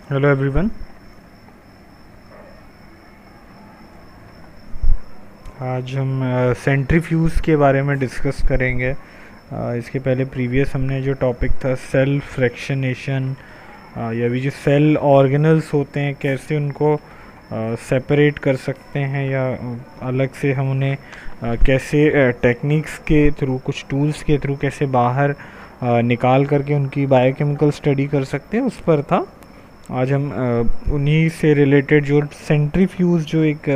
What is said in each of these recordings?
Hello everyone. आज हम centrifuge के बारे में डिस्कस करेंगे। इसके पहले प्रीवियस हमने जो टॉपिक था सेल फ्रैक्शनेशन या भी जो सेल ऑर्गेनल्स होते हैं कैसे उनको सेपरेट कर सकते हैं या अलग से हम उन्हें कैसे टेक्निक्स के थ्रू कुछ टूल्स के थ्रू कैसे बाहर निकाल करके उनकी बायोकेमिकल स्टडी कर सकते हैं उस पर था। आज हम उन्हीं से रिलेटेड जो सेंट्रीफ्यूज जो एक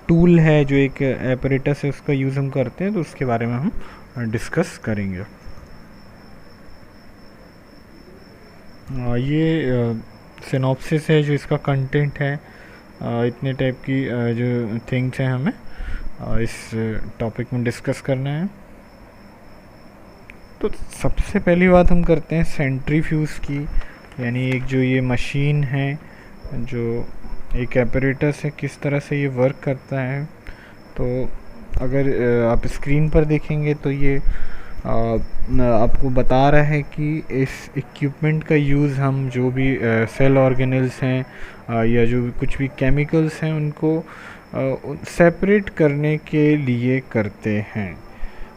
टूल है जो एक एपरेटस है उसका यूज़ हम करते हैं तो उसके बारे में हम डिस्कस करेंगे। ये सिनॉप्सिस है जो इसका कंटेंट है। इतने टाइप की जो थिंग्स हैं हमें इस टॉपिक में डिस्कस करना है। तो सबसे पहली बात हम करते हैं सेंट्रीफ्यूज की, यानी एक जो ये मशीन है जो एक एपरेटस है किस तरह से ये वर्क करता है। तो अगर आप स्क्रीन पर देखेंगे तो ये आपको बता रहा है कि इस इक्विपमेंट का यूज़ हम जो भी सेल ऑर्गेनल्स हैं या जो भी कुछ भी केमिकल्स हैं उनको सेपरेट करने के लिए करते हैं,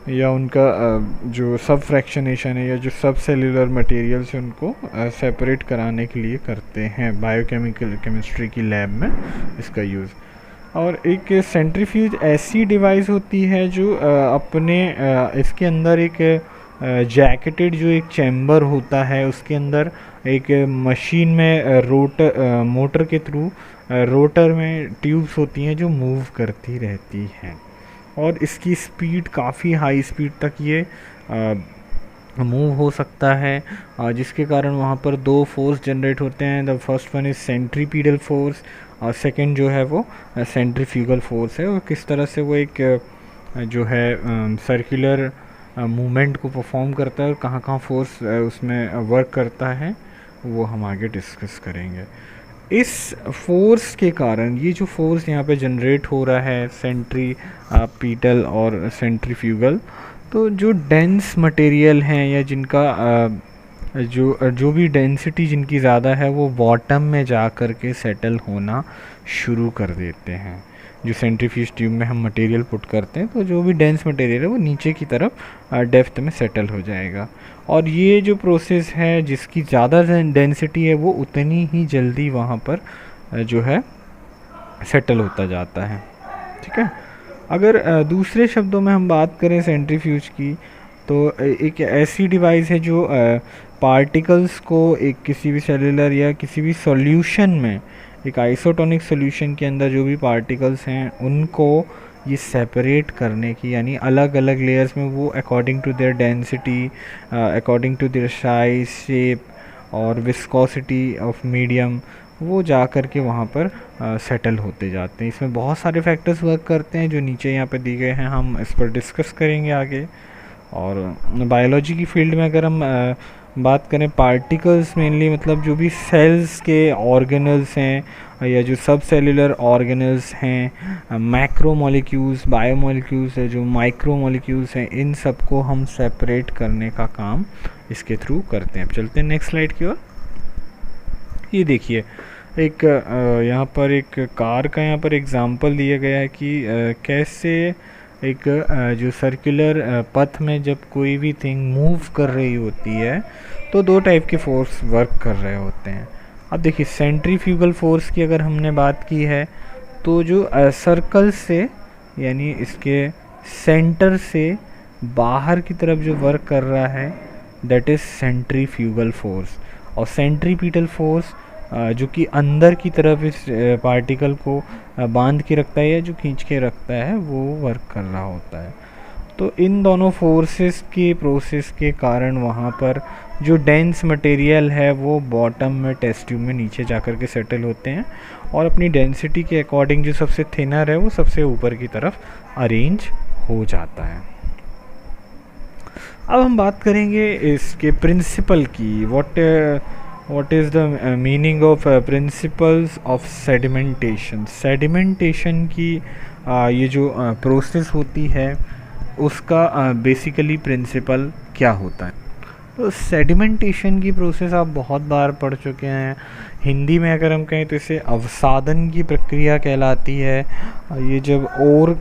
या उनका जो सब फ्रैक्शनेशन है या जो सब सेलुलर मटेरियल्स हैं उनको सेपरेट कराने के लिए करते हैं बायोकेमिकल केमिस्ट्री की लैब में इसका यूज़। और एक सेंट्रीफ्यूज ऐसी डिवाइस होती है जो अपने इसके अंदर एक जैकेटेड जो एक चैम्बर होता है उसके अंदर एक मशीन में मोटर के थ्रू रोटर में ट्यूब्स होती हैं जो मूव करती रहती हैं और इसकी स्पीड काफ़ी हाई स्पीड तक ये मूव हो सकता है, जिसके कारण वहाँ पर दो फोर्स जनरेट होते हैं। The first one is centripetal force और सेकंड जो है वो सेंट्रीफ्यूगल फोर्स है। और किस तरह से वो एक जो है सर्कुलर मूवमेंट को परफॉर्म करता है और कहाँ कहाँ फोर्स उसमें वर्क करता है वो हम आगे डिस्कस करेंगे। इस फोर्स के कारण ये जो फोर्स यहाँ पे जनरेट हो रहा है सेंट्रीपीटल और सेंट्रीफ्यूगल, तो जो डेंस मटेरियल हैं या जिनका जो भी डेंसिटी जिनकी ज़्यादा है वो बॉटम में जा कर के सेटल होना शुरू कर देते हैं। जो सेंट्रीफ्यूज ट्यूब में हम मटेरियल पुट करते हैं तो जो भी डेंस मटेरियल है वो नीचे की तरफ डेप्थ में सेटल हो जाएगा। और ये जो प्रोसेस है जिसकी ज़्यादा डेंसिटी है वो उतनी ही जल्दी वहाँ पर जो है सेटल होता जाता है। ठीक है। अगर दूसरे शब्दों में हम बात करें सेंट्रीफ्यूज की तो एक ऐसी डिवाइस है जो पार्टिकल्स को एक किसी भी सेलुलर या किसी भी सॉल्यूशन में एक आइसोटोनिक सॉल्यूशन के अंदर जो भी पार्टिकल्स हैं उनको ये सेपरेट करने की, यानी अलग अलग लेयर्स में वो according to their density, according to their size, shape और विस्कोसिटी ऑफ मीडियम वो जा कर के वहाँ पर सेटल होते जाते हैं। इसमें बहुत सारे फैक्टर्स वर्क करते हैं जो नीचे यहाँ पे दिए गए हैं, हम इस पर डिस्कस करेंगे आगे। और बायोलॉजी की फील्ड में अगर हम बात करें पार्टिकल्स मेनली मतलब जो भी सेल्स के ऑर्गेनल्स हैं या जो सब सेलुलर ऑर्गेनल्स हैं, मैक्रो मॉलिक्यूल्स, बायोमॉलिक्यूल्स है जो माइक्रो मॉलिक्यूल्स हैं, इन सबको हम सेपरेट करने का काम इसके थ्रू करते हैं। अब चलते हैं नेक्स्ट स्लाइड की ओर। ये देखिए एक यहाँ पर एक कार का यहाँ पर एग्जांपल दिया गया है कि कैसे एक जो सर्कुलर पथ में जब कोई भी थिंग मूव कर रही होती है तो दो टाइप के फोर्स वर्क कर रहे होते हैं। अब देखिए सेंट्रीफ्यूगल फोर्स की अगर हमने बात की है तो जो सर्कल से यानी इसके सेंटर से बाहर की तरफ जो वर्क कर रहा है दैट इज़ सेंट्रीफ्यूगल फोर्स। और सेंट्रीपीटल फोर्स जो कि अंदर की तरफ इस पार्टिकल को बांध के रखता है या जो खींच के रखता है वो वर्क कर रहा होता है। तो इन दोनों फोर्सेस के प्रोसेस के कारण वहाँ पर जो डेंस मटेरियल है वो बॉटम में टेस्ट ट्यूब में नीचे जा कर के सेटल होते हैं और अपनी डेंसिटी के अकॉर्डिंग जो सबसे थिनर है वो सबसे ऊपर की तरफ अरेंज हो जाता है। अब हम बात करेंगे इसके प्रिंसिपल की। what is the meaning of principles of sedimentation। Sedimentation की ये जो प्रोसेस होती है उसका बेसिकली प्रिंसिपल क्या होता है। तो सेडिमेंटेशन की प्रोसेस आप बहुत बार पढ़ चुके हैं। हिंदी में अगर हम कहें तो इसे अवसादन की प्रक्रिया कहलाती है। ये जब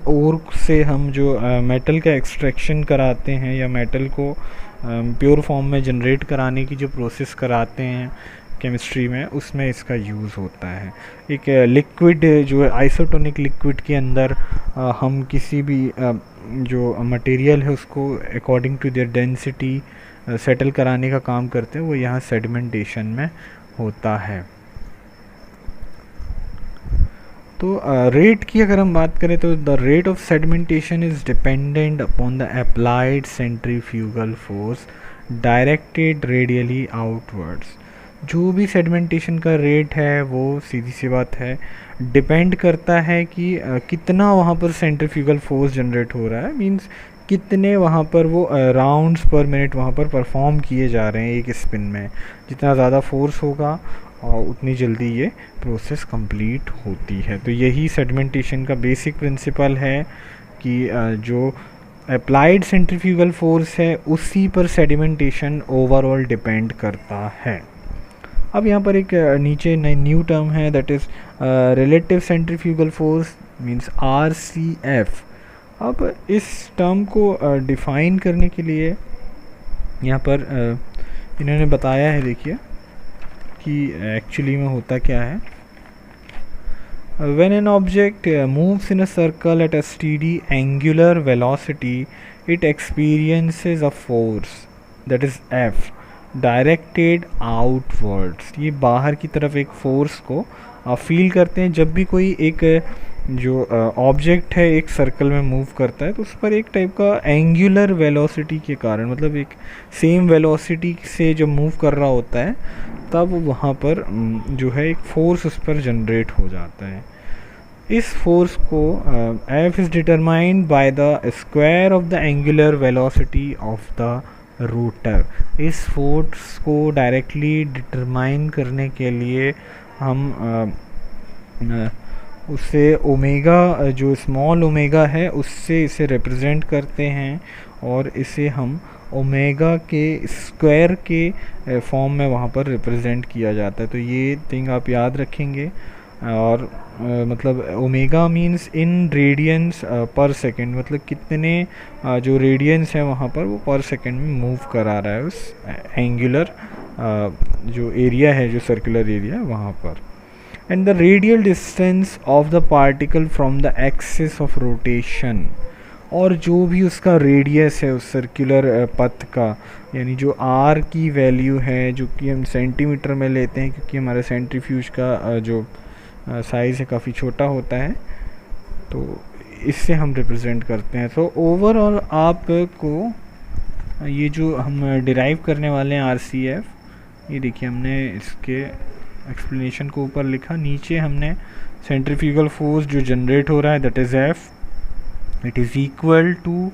ओर से हम जो मेटल का एक्सट्रैक्शन कराते हैं या मेटल को प्योर फॉर्म में जनरेट कराने की जो प्रोसेस कराते हैं केमिस्ट्री में, उसमें इसका यूज़ होता है। एक लिक्विड जो है आइसोटोनिक लिक्विड के अंदर हम किसी भी जो मटेरियल है उसको according to their density settle कराने का काम करते हैं, वो यहाँ सेडिमेंटेशन में होता है। तो रेट की अगर हम बात करें तो the rate of sedimentation is dependent upon the applied centrifugal force directed radially outwards. जो भी सेडिमेंटेशन का रेट है वो सीधी सी बात है डिपेंड करता है कि कितना वहाँ पर सेंट्रीफ्यूगल फोर्स जनरेट हो रहा है, मींस कितने वहाँ पर वो राउंड्स पर मिनट वहाँ पर परफॉर्म किए जा रहे हैं एक स्पिन में। जितना ज़्यादा फोर्स होगा और उतनी जल्दी ये प्रोसेस कंप्लीट होती है। तो यही सेडिमेंटेशन का बेसिक प्रिंसिपल है कि जो अप्लाइड सेंट्रीफ्यूगल फोर्स है उसी पर सेडिमेंटेशन ओवरऑल डिपेंड करता है। अब यहाँ पर एक नीचे न्यू टर्म है, that is relative centrifugal force means RCF। अब इस टर्म को डिफ़ाइन करने के लिए यहाँ पर इन्होंने बताया है, देखिए कि एक्चुअली में होता क्या है। When an object moves in a circle at a steady angular velocity, it experiences a force that is F directed outwards. ये बाहर की तरफ एक फोर्स को फील करते हैं जब भी कोई एक जो ऑब्जेक्ट है एक सर्कल में मूव करता है, तो उस पर एक टाइप का एंगुलर वेलोसिटी के कारण, मतलब एक सेम वेलोसिटी से जब मूव कर रहा होता है तब वहाँ पर जो है एक फोर्स उस पर जनरेट हो जाता है। इस फोर्स को F is determined by the square of the angular velocity of the rotor. इस फोर्स को डायरेक्टली डिटरमाइन करने के लिए हम उससे ओमेगा, जो स्मॉल ओमेगा है, उससे इसे रिप्रेजेंट करते हैं और इसे हम ओमेगा के स्क्वायर के फॉर्म में वहाँ पर रिप्रेजेंट किया जाता है। तो ये थिंग आप याद रखेंगे। और मतलब ओमेगा मींस इन रेडियंस पर सेकंड, मतलब कितने जो रेडियंस है वहाँ पर वो पर सेकंड में मूव करा रहा है उस एंगुलर जो एरिया है, जो सर्कुलर एरिया है वहाँ पर। And the radial distance of the particle from the axis of rotation, और जो भी उसका रेडियस है उस सर्कुलर पथ का, यानी जो r की वैल्यू है जो कि हम सेंटीमीटर में लेते हैं क्योंकि हमारे सेंट्रीफ्यूज का जो साइज़ है काफ़ी छोटा होता है, तो इससे हम रिप्रेजेंट करते हैं। तो ओवरऑल आपको ये जो हम डिराइव करने वाले हैं RCF, ये देखिए हमने इसके एक्सप्लेनेशन को ऊपर लिखा, नीचे हमने सेंट्रीफ्यूगल फोर्स जो जनरेट हो रहा है that is F, it is equal to,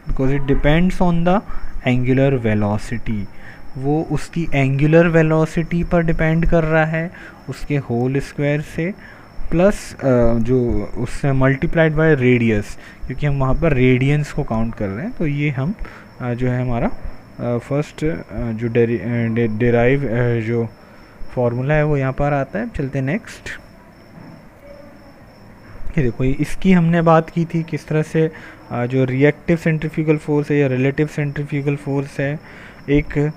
because it depends on the angular velocity, वो उसकी एंगुलर वेलोसिटी पर डिपेंड कर रहा है उसके होल स्क्वायर से, प्लस जो उससे मल्टीप्लाइड बाय रेडियस, क्योंकि हम वहाँ पर रेडियंस को काउंट कर रहे हैं। तो ये हम जो है हमारा फर्स्ट जो डेराइव जो फॉर्मूला है वो यहाँ पर आता है। चलते नेक्स्ट। ये देखो, इसकी हमने बात की थी किस तरह से जो रिएक्टिव सेंट्रीफ्यूगल फोर्स है या रिलेटिव सेंट्रीफ्यूगल फोर्स है, एक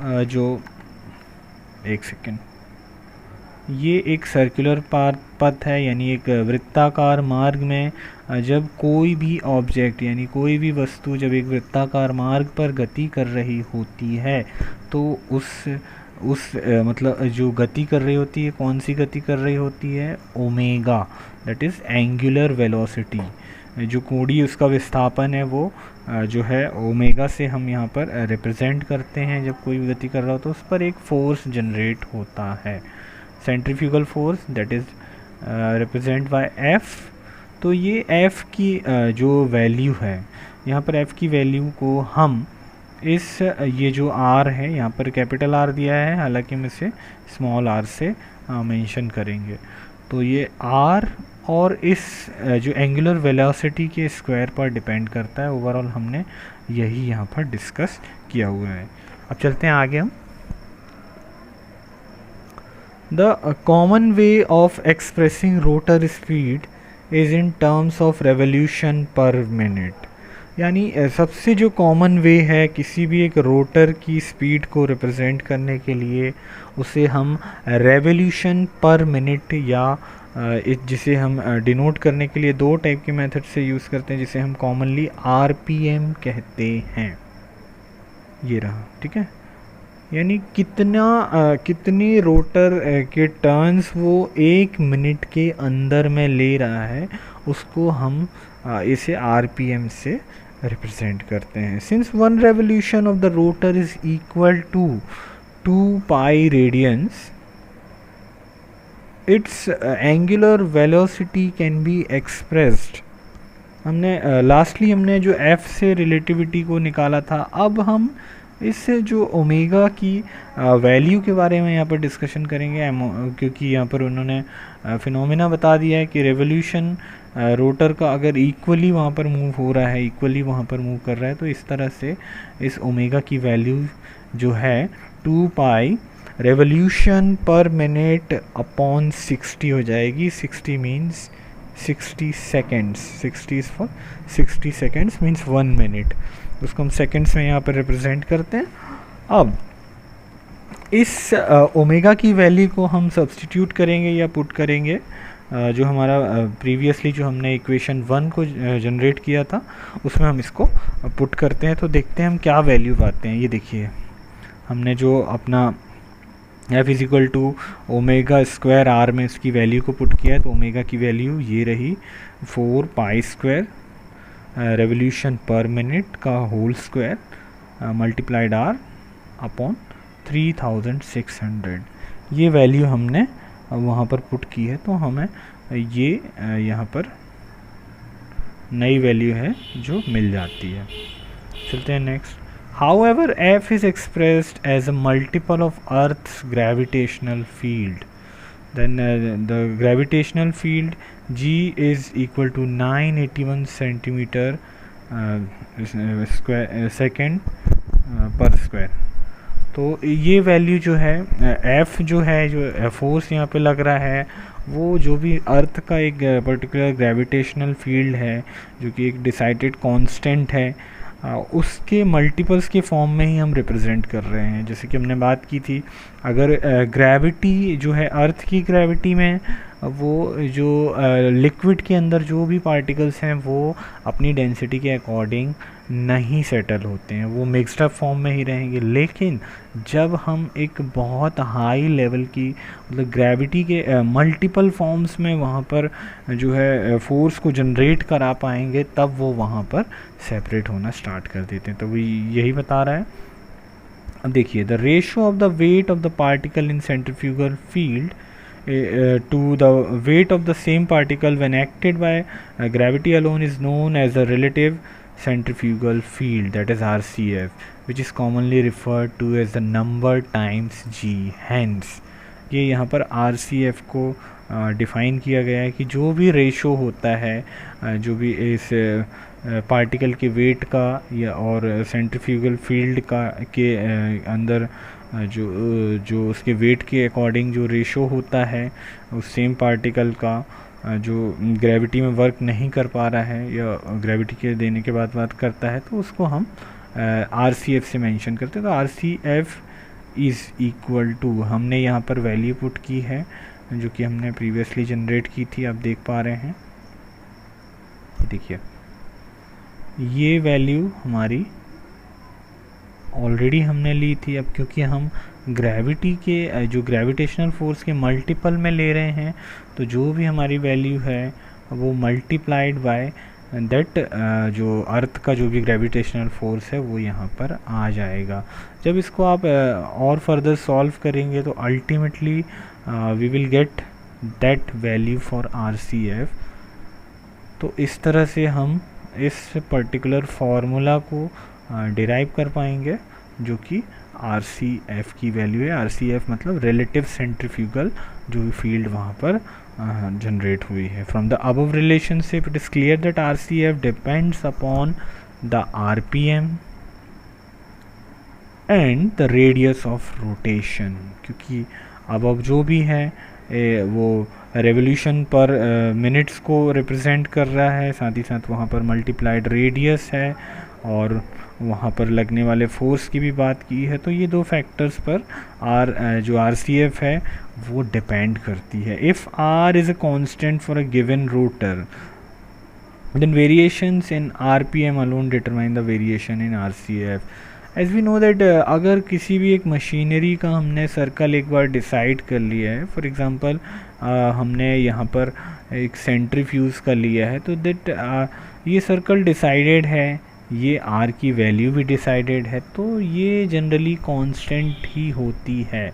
जो एक सेकेंड, ये एक सर्कुलर पथ है, यानी एक वृत्ताकार मार्ग में जब कोई भी ऑब्जेक्ट यानी कोई भी वस्तु जब एक वृत्ताकार मार्ग पर गति कर रही होती है तो उस मतलब जो गति कर रही होती है, कौन सी गति कर रही होती है, omega, that is angular velocity. जो कोणीय उसका विस्थापन है वो जो है ओमेगा से हम यहाँ पर रिप्रेजेंट करते हैं। जब कोई गति कर रहा हो तो उस पर एक फोर्स जनरेट होता है, centrifugal force, that is represent by F। तो ये F की जो वैल्यू है, यहाँ पर F की वैल्यू को हम इस ये जो R है, यहाँ पर कैपिटल R दिया है, हालांकि हम इसे स्मॉल r से मेंशन करेंगे। तो ये R और इस जो एंगुलर वेलोसिटी के स्क्वायर पर डिपेंड करता है। ओवरऑल हमने यही यहाँ पर डिस्कस किया हुआ है। अब चलते हैं आगे हम। The common way of expressing rotor speed is in terms of revolution पर मिनट। यानी सबसे जो कॉमन वे है किसी भी एक रोटर की स्पीड को रिप्रेजेंट करने के लिए, उसे हम रेवोल्यूशन पर मिनट या जिसे हम डिनोट करने के लिए दो टाइप के मेथड से यूज़ करते हैं, जिसे हम कॉमनली आरपीएम कहते हैं। ये रहा, ठीक है। यानी कितने रोटर के टर्न्स वो 1 मिनट के अंदर में ले रहा है, उसको हम इसे आरपीएम से रिप्रेजेंट करते हैं। Since one revolution of the rotor is equal to 2 pi radians, its angular velocity can be expressed. हमने लास्टली हमने जो एफ से रिलेटिविटी को निकाला था, अब हम इससे जो ओमेगा की वैल्यू के बारे में यहाँ पर डिस्कशन करेंगे, क्योंकि यहाँ पर उन्होंने फिनोमेना बता दिया है कि रेवोल्यूशन रोटर का अगर इक्वली वहाँ पर मूव हो रहा है, इक्वली वहाँ पर मूव कर रहा है, तो इस तरह से इस ओमेगा की वैल्यू जो है 2 पाई रेवोल्यूशन पर मिनट अपॉन 60 हो जाएगी। 60 means 60 seconds, 60 is for 60 seconds means 1 minute, उसको हम सेकेंड्स में यहाँ पर रिप्रेजेंट करते हैं। अब इस ओमेगा की वैल्यू को हम सब्स्टिट्यूट करेंगे या पुट करेंगे, जो हमारा प्रीवियसली जो हमने इक्वेशन 1 को जनरेट किया था उसमें हम इसको पुट करते हैं, तो देखते हैं हम क्या वैल्यू पाते हैं। ये देखिए, हमने जो अपना F is equal to omega square R में इसकी वैल्यू को पुट किया है, तो ओमेगा की वैल्यू ये रही 4 पाई स्क्वायर रेवोल्यूशन पर मिनट का whole square multiplied R upon 3600। ये वैल्यू हमने वहाँ पर पुट की है, तो हमें ये यहाँ पर नई वैल्यू है जो मिल जाती है। चलते हैं next. However, F is expressed as a multiple of Earth's gravitational field. Then the gravitational field G is equal to 981 centimeter second per square. तो ये वैल्यू जो है F जो है, जो फोर्स यहाँ पे लग रहा है, वो जो भी अर्थ का एक पर्टिकुलर ग्रेविटेशनल फील्ड है जो कि एक डिसाइडेड कांस्टेंट है, उसके मल्टीपल्स के फॉर्म में ही हम रिप्रेजेंट कर रहे हैं। जैसे कि हमने बात की थी, अगर ग्रेविटी जो है अर्थ की ग्रेविटी में, वो जो लिक्विड के अंदर जो भी पार्टिकल्स हैं वो अपनी डेंसिटी के अकॉर्डिंग नहीं सेटल होते हैं, वो मिक्स्ड अप फॉर्म में ही रहेंगे। लेकिन जब हम एक बहुत हाई लेवल की मतलब ग्रेविटी के मल्टीपल फॉर्म्स में वहाँ पर जो है फोर्स को जनरेट करा पाएंगे, तब वो वहाँ पर सेपरेट होना स्टार्ट कर देते हैं। तो वो यही बता रहा है। अब देखिए, the ratio of the weight of the particle in centrifugal field to the weight of the same particle when acted by gravity alone is known as the relative centrifugal field, that is RCF, which is commonly referred to as the number times G. Hence ये यहाँ पर RCF को define किया गया है कि जो भी रेशो होता है, जो भी इस पार्टिकल के वेट का या और सेंट्रीफ्यूगल फील्ड का के अंदर जो उसके वेट के अकॉर्डिंग जो रेशो होता है उस सेम पार्टिकल का, जो ग्रेविटी में वर्क नहीं कर पा रहा है या ग्रेविटी के देने के बाद वर्क करता है, तो उसको हम RCF से मेंशन करते हैं। तो RCF इज़ इक्वल टू, हमने यहाँ पर वैल्यू पुट की है जो कि हमने प्रीवियसली जनरेट की थी, आप देख पा रहे हैं। देखिए, ये वैल्यू हमारी ऑलरेडी हमने ली थी। अब क्योंकि हम ग्रेविटी के जो ग्रेविटेशनल फोर्स के मल्टीपल में ले रहे हैं, तो जो भी हमारी वैल्यू है वो मल्टीप्लाइड बाय दैट जो अर्थ का जो भी ग्रेविटेशनल फोर्स है वो यहाँ पर आ जाएगा। जब इसको आप और फर्दर सॉल्व करेंगे तो ultimately we will get that value for RCF। तो इस तरह से हम इस पर्टिकुलर फार्मूला को डिराइव कर पाएंगे जो कि RCF की वैल्यू है। RCF मतलब रिलेटिव सेंट्रीफ्यूगल जो भी फील्ड वहाँ पर जनरेट हुई है। From the above relationship it is clear that RCF depends upon the RPM and the radius of rotation, क्योंकि अब जो भी है वो रेवोल्यूशन पर मिनट्स को रिप्रेजेंट कर रहा है, साथ ही साथ वहाँ पर मल्टीप्लाइड रेडियस है और वहाँ पर लगने वाले फोर्स की भी बात की है। तो ये दो फैक्टर्स पर जो RCF है वो डिपेंड करती है। If R is a constant for a given rotor, then variations in RPM alone determine the variation in RCF. As we know that अगर किसी भी एक मशीनरी का हमने सर्कल एक बार डिसाइड कर लिया है, फॉर एग्जांपल हमने यहाँ पर एक सेंट्रीफ्यूज का लिया है, तो दैट ये सर्कल डिसाइडेड है, ये R की वैल्यू भी डिसाइडेड है, तो ये जनरली कांस्टेंट ही होती है।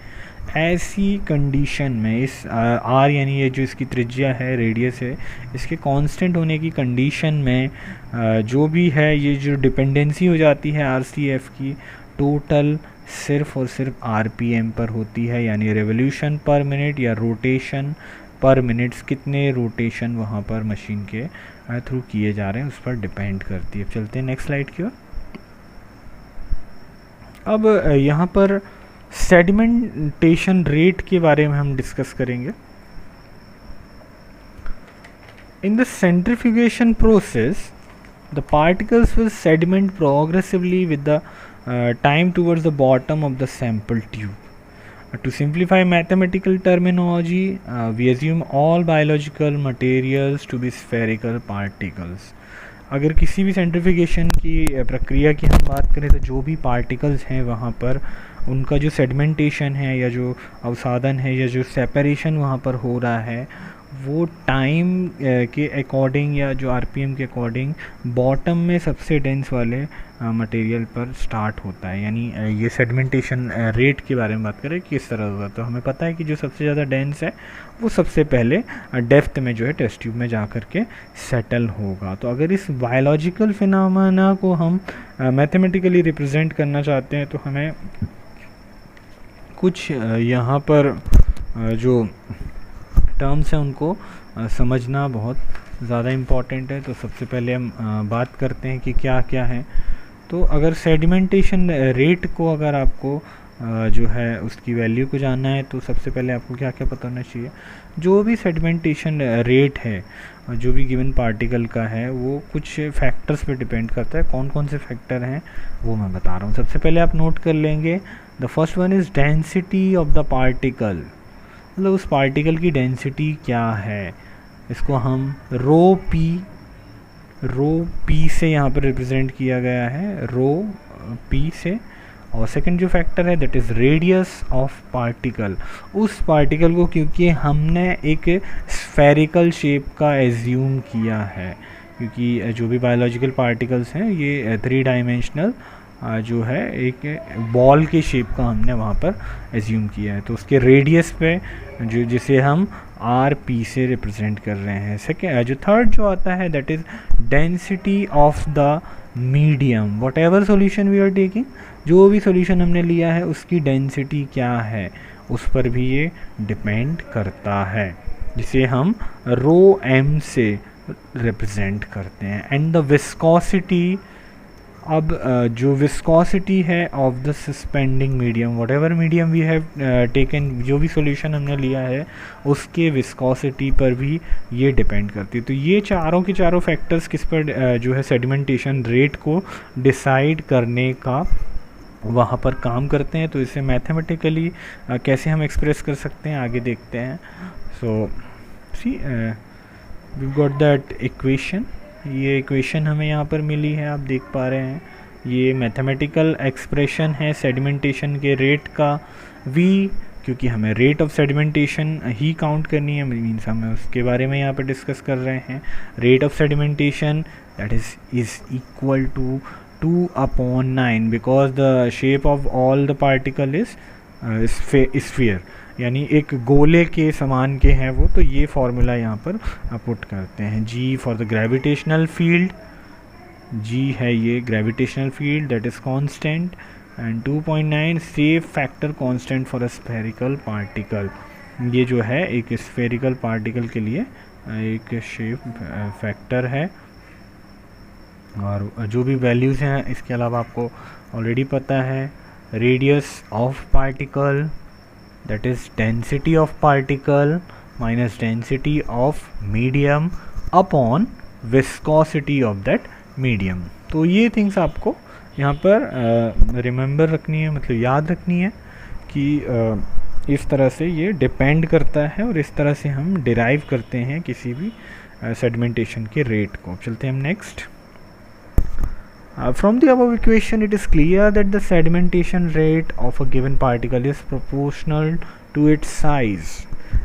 ऐसी कंडीशन में इस R यानी ये जो इसकी त्रिज्या है, रेडियस है, इसके कांस्टेंट होने की कंडीशन में जो भी है ये जो डिपेंडेंसी हो जाती है RCF की, टोटल सिर्फ और सिर्फ RPM पर होती है, यानी रेवोल्यूशन पर मिनट या रोटेशन पर मिनट्स, कितने रोटेशन वहाँ पर मशीन के थ्रू किए जा रहे हैं उस पर डिपेंड करती है। चलते हैं नेक्स्ट स्लाइड की ओर। अब यहाँ पर सेडिमेंटेशन रेट के बारे में हम डिस्कस करेंगे। In the centrifugation process the particles will sediment progressively with the time towards the bottom of the sample tube. To simplify mathematical terminology, we assume all biological materials to be spherical particles. अगर किसी भी centrification की प्रक्रिया की हम बात करें तो जो भी पार्टिकल्स हैं वहाँ पर उनका जो सेडिमेंटेशन है या जो अवसादन है या जो सेपरेशन वहाँ पर हो रहा है वो टाइम के अकॉर्डिंग या जो RPM के अकॉर्डिंग बॉटम में सबसे डेंस वाले मटेरियल पर स्टार्ट होता है। यानी ये सेडिमेंटेशन रेट के बारे में बात करें किस तरह होगा, तो हमें पता है कि जो सबसे ज़्यादा डेंस है वो सबसे पहले डेप्थ में जो है टेस्ट ट्यूब में जा कर के सेटल होगा। तो अगर इस बायोलॉजिकल फिनोमेना को हम मैथमेटिकली रिप्रेजेंट करना चाहते हैं तो हमें कुछ यहाँ पर जो टर्म्स हैं उनको समझना बहुत ज़्यादा इम्पॉर्टेंट है। तो सबसे पहले हम बात करते हैं कि क्या क्या है। तो अगर सेडिमेंटेशन रेट को अगर आपको जो है उसकी वैल्यू को जानना है तो सबसे पहले आपको क्या क्या पता होना चाहिए। जो भी सेडिमेंटेशन रेट है जो भी गिवन पार्टिकल का है वो कुछ फैक्टर्स पे डिपेंड करता है। कौन कौन से फैक्टर हैं वो मैं बता रहा हूँ। सबसे पहले आप नोट कर लेंगे, the first one is density of the particle, मतलब उस पार्टिकल की डेंसिटी क्या है। इसको हम रो पी से यहाँ पर रिप्रेजेंट किया गया है, रो पी से। और सेकंड जो फैक्टर है that is radius of particle. उस पार्टिकल को क्योंकि हमने एक स्फेरिकल शेप का एज्यूम किया है, क्योंकि जो भी बायोलॉजिकल पार्टिकल्स हैं ये 3 डायमेंशनल जो है एक बॉल के शेप का हमने वहाँ पर एज्यूम किया है, तो उसके रेडियस पे जो जिसे हम RP से रिप्रेजेंट कर रहे हैं। सेकेंड जो थर्ड जो आता है that is density of the medium, whatever solution we are taking, जो भी सोल्यूशन हमने लिया है उसकी डेंसिटी क्या है उस पर भी ये डिपेंड करता है, जिसे हम रो m से रिप्रेजेंट करते हैं। एंड द विस्कोसिटी, अब जो विस्कोसिटी है of the suspending medium, whatever medium we have taken, जो भी सॉल्यूशन हमने लिया है उसके विस्कोसिटी पर भी ये डिपेंड करती है। तो ये चारों के चारों फैक्टर्स किस पर जो है सेडिमेंटेशन रेट को डिसाइड करने का वहाँ पर काम करते हैं। तो इसे मैथमेटिकली कैसे हम एक्सप्रेस कर सकते हैं आगे देखते हैं। सो सी वी गॉट दैट इक्वेशन, ये इक्वेशन हमें यहाँ पर मिली है, आप देख पा रहे हैं ये मैथमेटिकल एक्सप्रेशन है सेडिमेंटेशन के रेट का। v क्योंकि हमें rate of sedimentation he count करनी है, मीन्स हमें उसके बारे में यहाँ पर डिस्कस कर रहे हैं। Rate of sedimentation that is equal to 2/9 because the shape of all the particle is sphere, यानी एक गोले के समान के हैं वो। तो ये फॉर्मूला यहाँ पर पुट करते हैं। g for the gravitational field, g है ये gravitational field that is constant, and 2.9 safe factor constant for a spherical particle. ये जो है एक स्फेरिकल पार्टिकल के लिए एक शेप फैक्टर है और जो भी वैल्यूज़ हैं इसके अलावा आपको ऑलरेडी पता है, radius of particle that is density of particle minus density of medium upon viscosity of that medium. तो ये थिंग्स आपको यहाँ पर रिमेंबर रखनी है, मतलब याद रखनी है कि इस तरह से ये डिपेंड करता है और इस तरह से हम डिराइव करते हैं किसी भी सेडिमेंटेशन के रेट को। चलते हैं हम next. From the above equation, it is clear that the sedimentation rate of a given particle is proportional to its size.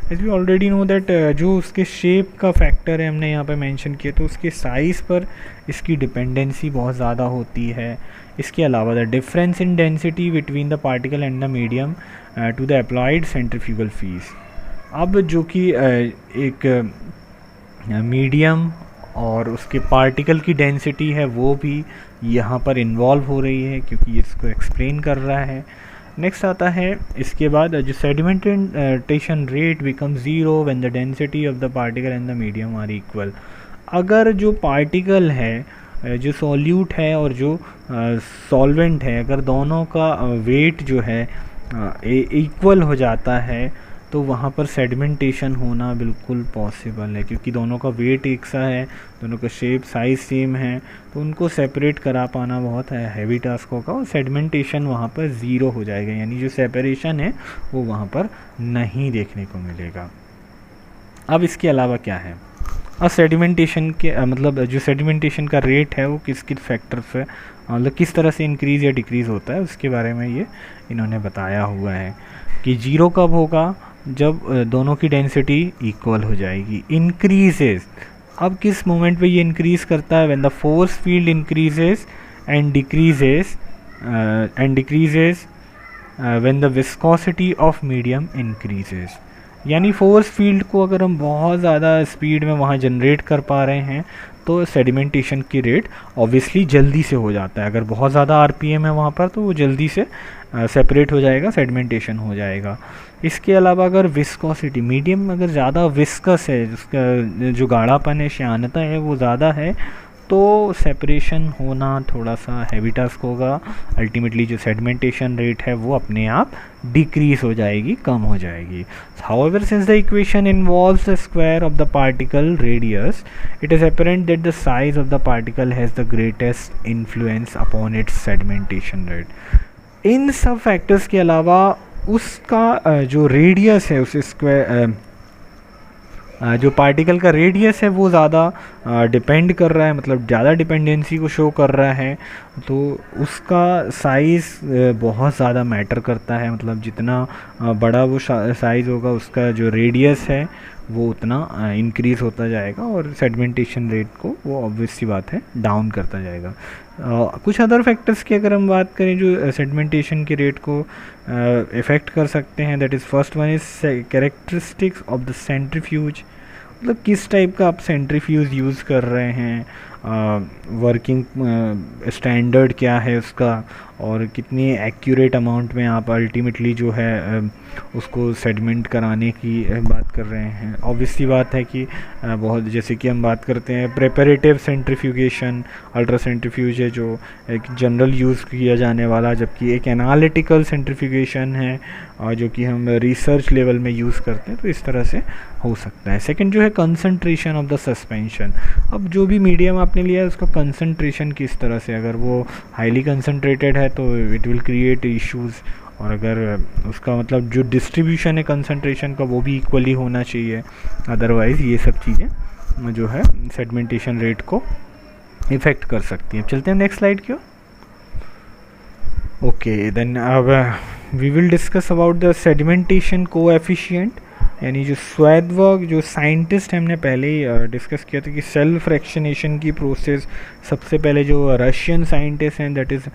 As we already know that जो उसके शेप का फैक्टर है हमने यहाँ पे मेंशन किया, तो उसके साइज़ पर इसकी डिपेंडेंसी बहुत ज़्यादा होती है। इसके अलावा the difference in density between the particle and the medium to the applied centrifugal fees. अब जो कि एक मीडियम और उसके पार्टिकल की डेंसिटी है वो भी यहाँ पर इन्वॉल्व हो रही है, क्योंकि इसको एक्सप्लेन कर रहा है। नेक्स्ट आता है इसके बाद, जो sedimentation rate become zero when the density of the particle and the medium are equal. अगर जो पार्टिकल है, जो सॉल्यूट है और जो सॉल्वेंट है, अगर दोनों का वेट जो है इक्वल हो जाता है तो वहाँ पर सेडिमेंटेशन होना बिल्कुल पॉसिबल है, क्योंकि दोनों का वेट एक सा है, दोनों का शेप साइज सेम है, तो उनको सेपरेट करा पाना बहुत हैवी टास्क होगा और सेडिमेंटेशन वहाँ पर ज़ीरो हो जाएगा, यानी जो सेपरेशन है वो वहाँ पर नहीं देखने को मिलेगा। अब इसके अलावा क्या है, अब सेडिमेंटेशन के मतलब जो सेडिमेंटेशन का रेट है वो किस किस फैक्टर से, मतलब किस तरह से इंक्रीज़ या डिक्रीज़ होता है, उसके बारे में ये इन्होंने बताया हुआ है कि ज़ीरो कब होगा, जब दोनों की डेंसिटी इक्वल हो जाएगी। इंक्रीजेस, अब किस मोमेंट पे ये इंक्रीज़ करता है, when the force field increases and decreases when the viscosity of medium increases. यानी फोर्स फील्ड को अगर हम बहुत ज़्यादा स्पीड में वहाँ जनरेट कर पा रहे हैं तो सेडिमेंटेशन की रेट ऑब्वियसली जल्दी से हो जाता है। अगर बहुत ज़्यादा आरपीएम है वहाँ पर तो वो जल्दी से सेपरेट हो जाएगा, सेडिमेंटेशन हो जाएगा। इसके अलावा अगर विस्कोसिटी, मीडियम अगर ज़्यादा विस्कस है, जिसका जो गाढ़ापन है, श्यानता है वो ज़्यादा है, तो सेपरेशन होना थोड़ा सा हैवी टास्क होगा। अल्टीमेटली जो सेडिमेंटेशन रेट है वो अपने आप डिक्रीज हो जाएगी, कम हो जाएगी। However since the equation involves the square of the particle radius, it is apparent that the size of the particle has the greatest influence upon its sedimentation rate. इन सब फैक्टर्स के अलावा उसका जो रेडियस है, उस स्क्वायर जो particle का रेडियस है वो ज़्यादा डिपेंड कर रहा है, मतलब ज़्यादा डिपेंडेंसी को शो कर रहा है, तो उसका साइज़ बहुत ज़्यादा मैटर करता है। मतलब जितना बड़ा वो साइज़ होगा उसका जो रेडियस है वो उतना इंक्रीज़ होता जाएगा और सेडिमेंटेशन रेट को वो ऑब्वियस सी बात है डाउन करता जाएगा। कुछ अदर फैक्टर्स की अगर हम बात करें जो सेडिमेंटेशन के रेट को इफ़ेक्ट कर सकते हैं, that is first one is characteristics of the centrifuge. मतलब किस टाइप का आप सेंट्रीफ्यूज यूज़ कर रहे हैं, वर्किंग स्टैंडर्ड क्या है उसका, और कितनी एक्यूरेट अमाउंट में आप अल्टीमेटली जो है उसको सेडिमेंट कराने की बात कर रहे हैं। ऑब्वियसली बात है कि बहुत, जैसे कि हम बात करते हैं प्रेपरेटिव सेंट्रीफ्यूगेशन, अल्ट्रा सेंट्रीफ्यूज है जो एक जनरल यूज़ किया जाने वाला, जबकि एक एनालिटिकल सेंट्रीफ्यूगेशन है जो कि हम रिसर्च लेवल में यूज़ करते हैं। तो इस तरह से हो सकता है। सेकंड जो है कंसंट्रेशन ऑफ द सस्पेंशन। अब जो भी मीडियम आपने लिया है उसका कंसंट्रेशन किस तरह से, अगर वो हाईली कंसंट्रेटेड है तो इट विल क्रिएट इश्यूज़, और अगर उसका मतलब जो डिस्ट्रीब्यूशन है कंसंट्रेशन का वो भी इक्वली होना चाहिए, अदरवाइज़ ये सब चीज़ें जो है सेडिमेंटेशन रेट को इफ़ेक्ट कर सकती हैं। चलते हैं नेक्स्ट स्लाइड की ओर। ओके, देन अब we will discuss about the sedimentation coefficient, यानी जो स्वैदवर्ग, जो साइंटिस्ट हमने पहले ही डिस्कस किया था कि सेल्फ फ्रैक्शनेशन की प्रोसेस सबसे पहले जो रशियन साइंटिस्ट हैं दैट इज़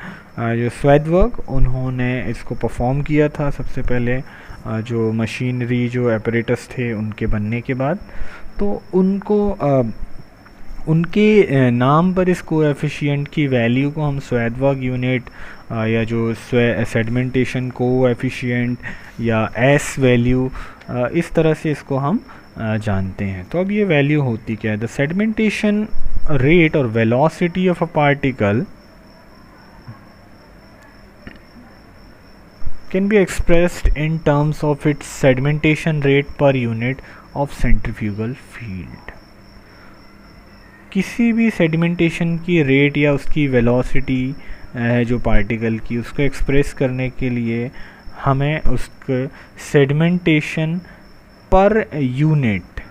जो स्वैदवर्ग, उन्होंने इसको परफॉर्म किया था सबसे पहले जो मशीनरी, जो एपरेटस थे उनके बनने के बाद। तो उनको उनके नाम पर इस कोएफिशिएंट की वैल्यू को हम स्वैदवर्ग यूनिट या जो सेडिमेंटेशन कोएफिशिएंट या एस वैल्यू, इस तरह से इसको हम जानते हैं। तो अब ये वैल्यू होती क्या है? द सेडिमेंटेशन रेट और velocity of a particle can be expressed in terms of its sedimentation rate per unit of centrifugal field। किसी भी सेडिमेंटेशन की रेट या उसकी वेलोसिटी है जो पार्टिकल की, उसको एक्सप्रेस करने के लिए हमें उसके सेडिमेंटेशन पर यूनिट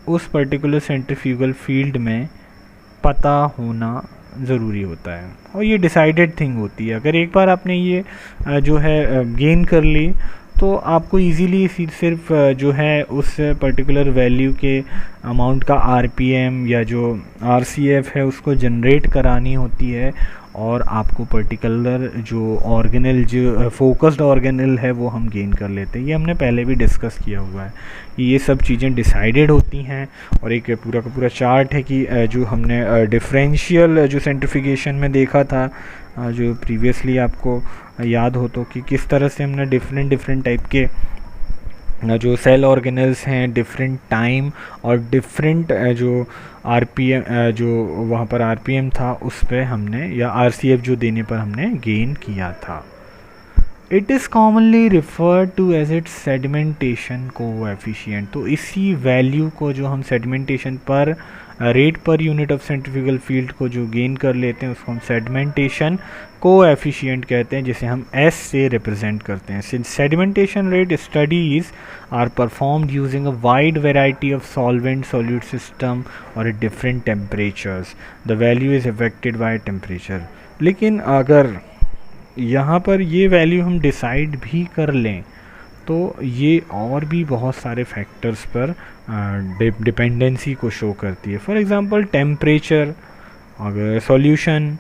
उस पर्टिकुलर सेंट्रीफ्यूगल फील्ड में पता होना ज़रूरी होता है, और ये डिसाइडेड थिंग होती है। अगर एक बार आपने ये जो है गेन कर ली, तो आपको इजीली सिर्फ जो है उस पर्टिकुलर वैल्यू के अमाउंट का आरपीएम या जो आरसीएफ है उसको जनरेट करानी होती है, और आपको पर्टिकुलर जो ऑर्गेनल, जो फोकस्ड ऑर्गेनल है वो हम गेन कर लेते हैं। ये हमने पहले भी डिस्कस किया हुआ है, ये सब चीज़ें डिसाइडेड होती हैं। और एक पूरा का पूरा चार्ट है कि जो हमने डिफरेंशियल जो सेंट्रिफिकेशन में देखा था, जो प्रीवियसली आपको याद हो तो, कि किस तरह से हमने डिफरेंट टाइप के जो सेल ऑर्गेनल्स हैं डिफरेंट टाइम और डिफरेंट जो आरपीएम, जो वहाँ पर आरपीएम था उस पर हमने, या आरसीएफ जो देने पर हमने गेन किया था। It is commonly referred to as its sedimentation coefficient. तो इसी वैल्यू को जो हम सेडिमेंटेशन पर rate per unit of centrifugal field को जो गेन कर लेते हैं उसको हम सेडिमेंटेशन कोएफिशिएंट कहते हैं, जिसे हम एस से रिप्रेजेंट करते हैं। Since sedimentation rate studies are performed using a wide variety of solvent solute system और at different temperatures, the value is affected by temperature. लेकिन अगर यहाँ पर ये वैल्यू हम डिसाइड भी कर लें तो ये और भी बहुत सारे फैक्टर्स पर डिपेंडेंसी को शो करती है। फॉर एग्जांपल टेम्परेचर, अगर सॉल्यूशन,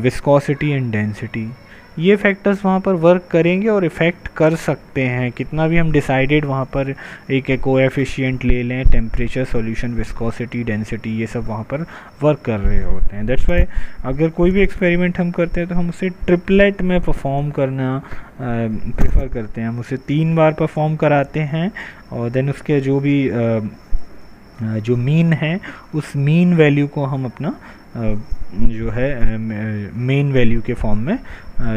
विस्कोसिटी एंड डेंसिटी, ये फैक्टर्स वहाँ पर वर्क करेंगे और इफ़ेक्ट कर सकते हैं। कितना भी हम डिसाइडेड वहाँ पर एक कोएफिशिएंट ले लें, टेम्परेचर, सॉल्यूशन, विस्कोसिटी, डेंसिटी, ये सब वहाँ पर वर्क कर रहे होते हैं। दैट्स वाई अगर कोई भी एक्सपेरिमेंट हम करते हैं तो हम उसे ट्रिपलेट में परफॉर्म करना प्रेफर करते हैं। हम उसे 3 बार परफॉर्म कराते हैं, और देन उसके जो भी जो मीन है उस मीन वैल्यू को हम अपना जो है मेन वैल्यू के फॉर्म में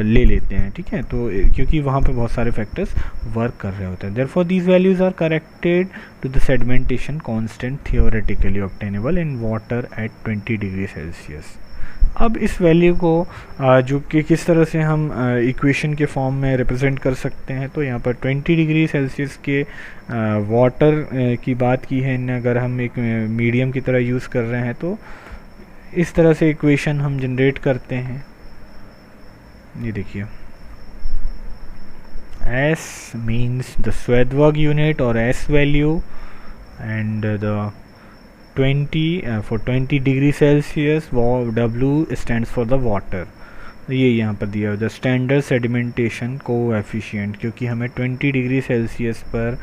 ले लेते हैं, ठीक है। तो क्योंकि वहाँ पे बहुत सारे फैक्टर्स वर्क कर रहे होते हैं, therefore these values are corrected to the sedimentation constant theoretically obtainable in water at 20 degree Celsius. अब इस वैल्यू को जो कि किस तरह से हम इक्वेशन के फॉर्म में रिप्रेजेंट कर सकते हैं, तो यहाँ पर 20 डिग्री सेल्सियस के वाटर की बात की है, अगर हम एक मीडियम की तरह यूज़ कर रहे हैं तो इस तरह से इक्वेशन हम जनरेट करते हैं। ये देखिए, S मीन्स द स्वेदवर्ग यूनिट और S value, and the 20 for 20 degree Celsius, W stands for the water. ये यहाँ पर दिया हुआ द स्टैंडर्ड सेडिमेंटेशन कोएफिशिएंट, क्योंकि हमें 20 डिग्री सेल्सियस पर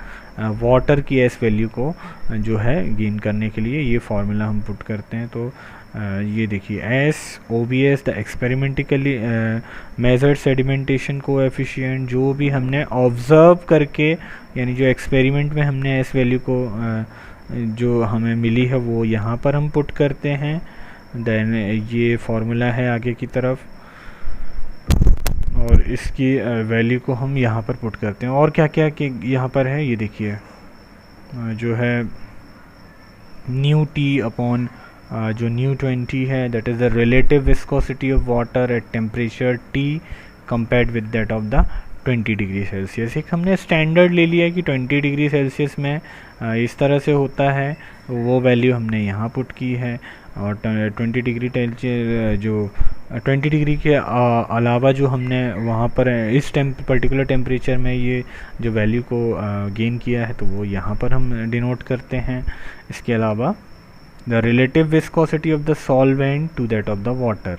वाटर की एस वैल्यू को जो है गेन करने के लिए ये फार्मूला हम पुट करते हैं। तो ये देखिए, S O B S the experimentally measured sedimentation coefficient, जो भी हमने ऑब्ज़र्व करके, यानी जो एक्सपेरिमेंट में हमने एस वैल्यू को जो हमें मिली है वो यहाँ पर हम पुट करते हैं। देन ये फार्मूला है आगे की तरफ, और इसकी वैल्यू को हम यहाँ पर पुट करते हैं। और क्या क्या कि यहाँ पर है, ये देखिए जो है न्यू टी अपॉन जो न्यू 20 है, that is the relative viscosity of water at temperature T compared with that of the 20 degree Celsius. एक हमने स्टैंडर्ड ले लिया कि 20 डिग्री सेल्सियस में इस तरह से होता है, वो वैल्यू हमने यहाँ पुट की है। और 20 डिग्री जो 20 डिग्री के अलावा जो हमने वहाँ पर इस पर्टिकुलर टेम्परेचर में ये जो वैल्यू को गेन किया है, तो वो यहाँ पर हम डिनोट करते हैं। इसके अलावा the relative viscosity of the solvent to that of the water,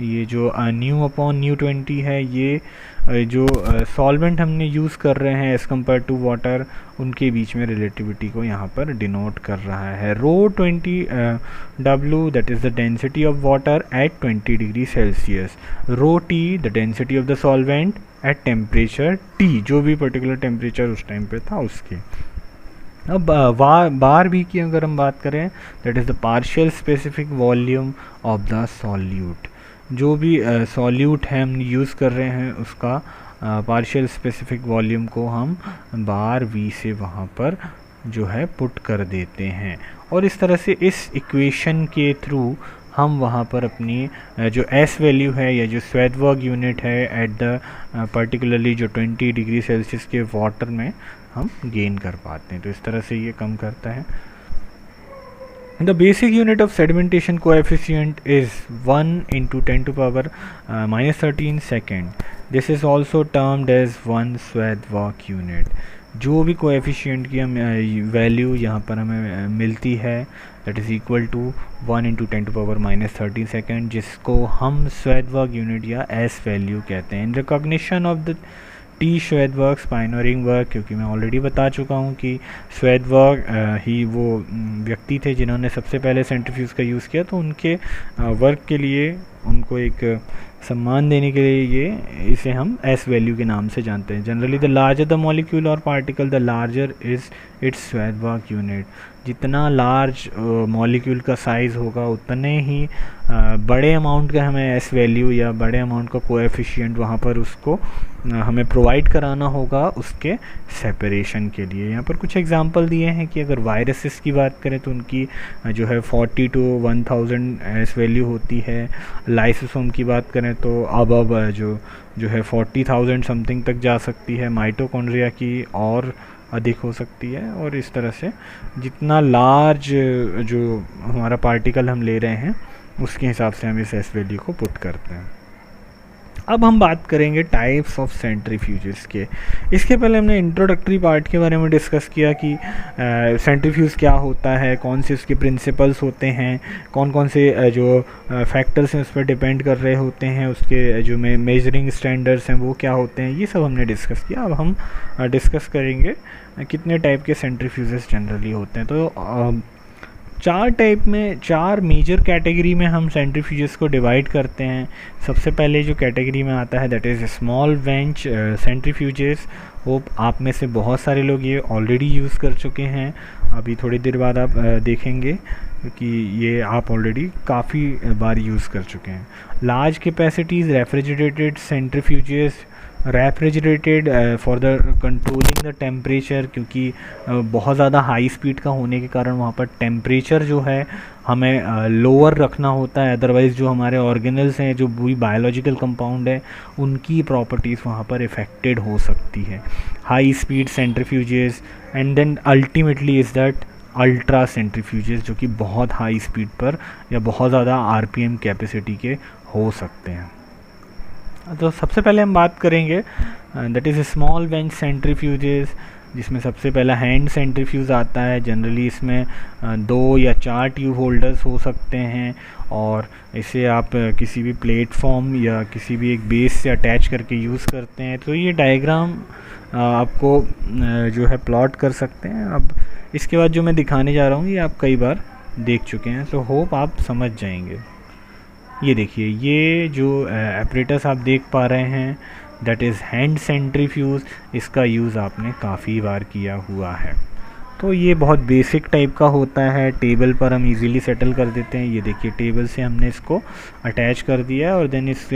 ये जो न्यू अपॉन न्यू 20 है, ये जो सॉल्वेंट हमने यूज़ कर रहे हैं एज़ कम्पेयर टू वाटर, उनके बीच में रिलेटिविटी को यहाँ पर डिनोट कर रहा है। Rho 20 W that is the density of water at 20 degree Celsius, rho T the density of the solvent at temperature T, जो भी पर्टिकुलर टेम्परेचर उस टाइम पे था उसके। अब बार भी की अगर हम बात करें, that is the partial specific volume of the solute. जो भी सॉल्यूट है हम यूज़ कर रहे हैं उसका पार्शियल स्पेसिफिक वॉल्यूम को हम बार वी से वहाँ पर जो है पुट कर देते हैं, और इस तरह से इस इक्वेशन के थ्रू हम वहाँ पर अपनी जो एस वैल्यू है या जो स्वेदवर्ग यूनिट है एट द पर्टिकुलरली जो 20 डिग्री सेल्सियस के वाटर में हम गेन कर पाते हैं। तो इस तरह से ये कम करता है। The basic unit of sedimentation coefficient is 1 into 10 to power minus 13 second. This is also termed as 1 Swedwark unit. जो भी कोएफिशिएंट की हम वैल्यू यहाँ पर हमें मिलती है that is equal to 1 into 10 to power minus 13 second, जिसको हम स्वेदवर्ग यूनिट या एस वैल्यू कहते हैं। In recognition of the T Svedberg pioneering work, क्योंकि मैं ऑलरेडी बता चुका हूँ कि स्वेदवर्ग ही वो व्यक्ति थे जिन्होंने सबसे पहले सेंट्रीफ्यूज का यूज़ किया, तो उनके वर्क के लिए उनको एक सम्मान देने के लिए ये इसे हम एस वैल्यू के नाम से जानते हैं। Generally the larger the molecule और particle the larger is its Svedberg unit. जितना लार्ज मॉलिक्यूल का साइज़ होगा उतने ही बड़े अमाउंट का हमें एस वैल्यू या बड़े अमाउंट का कोएफिशिएंट वहाँ पर उसको हमें प्रोवाइड कराना होगा उसके सेपरेशन के लिए। यहाँ पर कुछ एग्जांपल दिए हैं कि अगर वायरसेस की बात करें तो उनकी जो है 40 to 1000 एस वैल्यू होती है। लाइसोसोम की बात करें तो अब जो है 40,000 समथिंग तक जा सकती है। माइटोकॉन्ड्रिया की और अधिक हो सकती है, और इस तरह से जितना लार्ज जो हमारा पार्टिकल हम ले रहे हैं उसके हिसाब से हम इस एस वैल्यू को पुट करते हैं। अब हम बात करेंगे टाइप्स ऑफ सेंट्रीफ्यूजेस के। इसके पहले हमने इंट्रोडक्टरी पार्ट के बारे में डिस्कस किया कि सेंट्रीफ्यूज क्या होता है, कौन से उसके प्रिंसिपल्स होते हैं, कौन कौन से जो फैक्टर्स हैं उस पर डिपेंड कर रहे होते हैं, उसके जो मेजरिंग स्टैंडर्ड्स हैं वो क्या होते हैं, ये सब हमने डिस्कस किया। अब हम डिस्कस करेंगे कितने टाइप के सेंट्रीफ्यूजेस जनरली होते हैं। तो चार मेजर कैटेगरी में हम सेंट्रीफ्यूजेस को डिवाइड करते हैं। सबसे पहले जो कैटेगरी में आता है that is small bench centrifuges. Hope आप में से बहुत सारे लोग ये ऑलरेडी यूज़ कर चुके हैं, अभी थोड़ी देर बाद आप देखेंगे कि ये आप ऑलरेडी काफ़ी बार यूज़ कर चुके हैं। Large capacities refrigerated centrifuges, refrigerated for the controlling the temperature, क्योंकि बहुत ज़्यादा हाई स्पीड का होने के कारण वहाँ पर टेम्परेचर जो है हमें लोअर रखना होता है, अदरवाइज़ जो हमारे ऑर्गेनल्स हैं, जो पूरी बायोलॉजिकल कंपाउंड है, उनकी प्रॉपर्टीज़ वहाँ पर इफ़ेक्टेड हो सकती है। High speed centrifuges and then ultimately is that ultra centrifuges, जो कि बहुत हाई स्पीड पर या बहुत ज़्यादा आरपीएम कैपेसिटी के हो सकते हैं। तो सबसे पहले हम बात करेंगे that is small bench centrifuges, जिसमें सबसे पहला हैंड सेंट्रीफ्यूज आता है। जनरली इसमें 2 या 4 ट्यूब होल्डर्स हो सकते हैं, और इसे आप किसी भी प्लेटफॉर्म या किसी भी एक बेस से अटैच करके यूज़ करते हैं। तो ये डायग्राम आपको जो है प्लॉट कर सकते हैं। अब इसके बाद जो मैं दिखाने जा रहा हूँ ये आप कई बार देख चुके हैं, तो होप आप समझ जाएंगे। ये देखिए, ये जो एपरेटस आप देख पा रहे हैं दैट इज़ हैंड सेंट्रीफ्यूज। इसका यूज़ आपने काफ़ी बार किया हुआ है। तो ये बहुत बेसिक टाइप का होता है, टेबल पर हम इजीली सेटल कर देते हैं। ये देखिए, टेबल से हमने इसको अटैच कर दिया है, और देन इस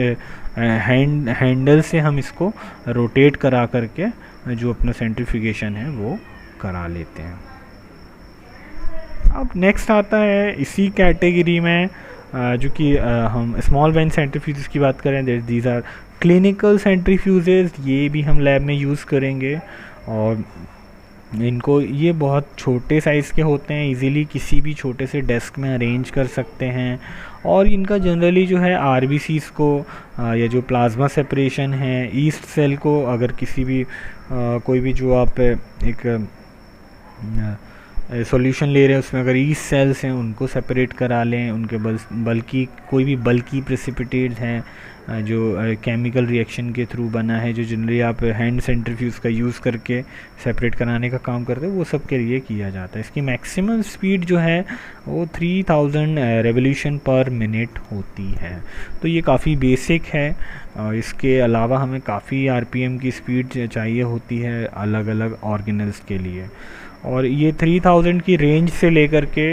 हैंडल से हम इसको रोटेट करा करके जो अपना सेंट्रीफ्यूगेशन है वो करा लेते हैं। अब नेक्स्ट आता है इसी कैटेगरी में जो कि हम स्मॉल वेंच सेंट्रीफ्यूजेस की बात करें, दीज आर क्लिनिकल सेंट्रीफ्यूजेस। ये भी हम लैब में यूज़ करेंगे, और इनको ये बहुत छोटे साइज़ के होते हैं, इजीली किसी भी छोटे से डेस्क में अरेंज कर सकते हैं। और इनका जनरली जो है आरबीसीज़ को या जो प्लाज्मा सेपरेशन है, ईस्ट सेल को, अगर किसी भी कोई भी जो आप एक सॉल्यूशन ले रहे हैं उसमें अगर ईस्ट सेल्स हैं उनको सेपरेट करा लें, उनके बल्कि कोई भी बल्कि प्रेसिपिटेट्स हैं जो केमिकल रिएक्शन के थ्रू बना है, जो जनरली आप हैंड सेंट्रीफ्यूज का यूज़ करके सेपरेट कराने का काम करते हैं, वो सब के लिए किया जाता है। इसकी मैक्सिमम स्पीड जो है वो 3000 रेवोल्यूशन पर मिनट होती है। तो ये काफ़ी बेसिक है। इसके अलावा हमें काफ़ी आरपीएम की स्पीड चाहिए होती है अलग अलग ऑर्गेनल्स के लिए। और ये 3000 की रेंज से लेकर के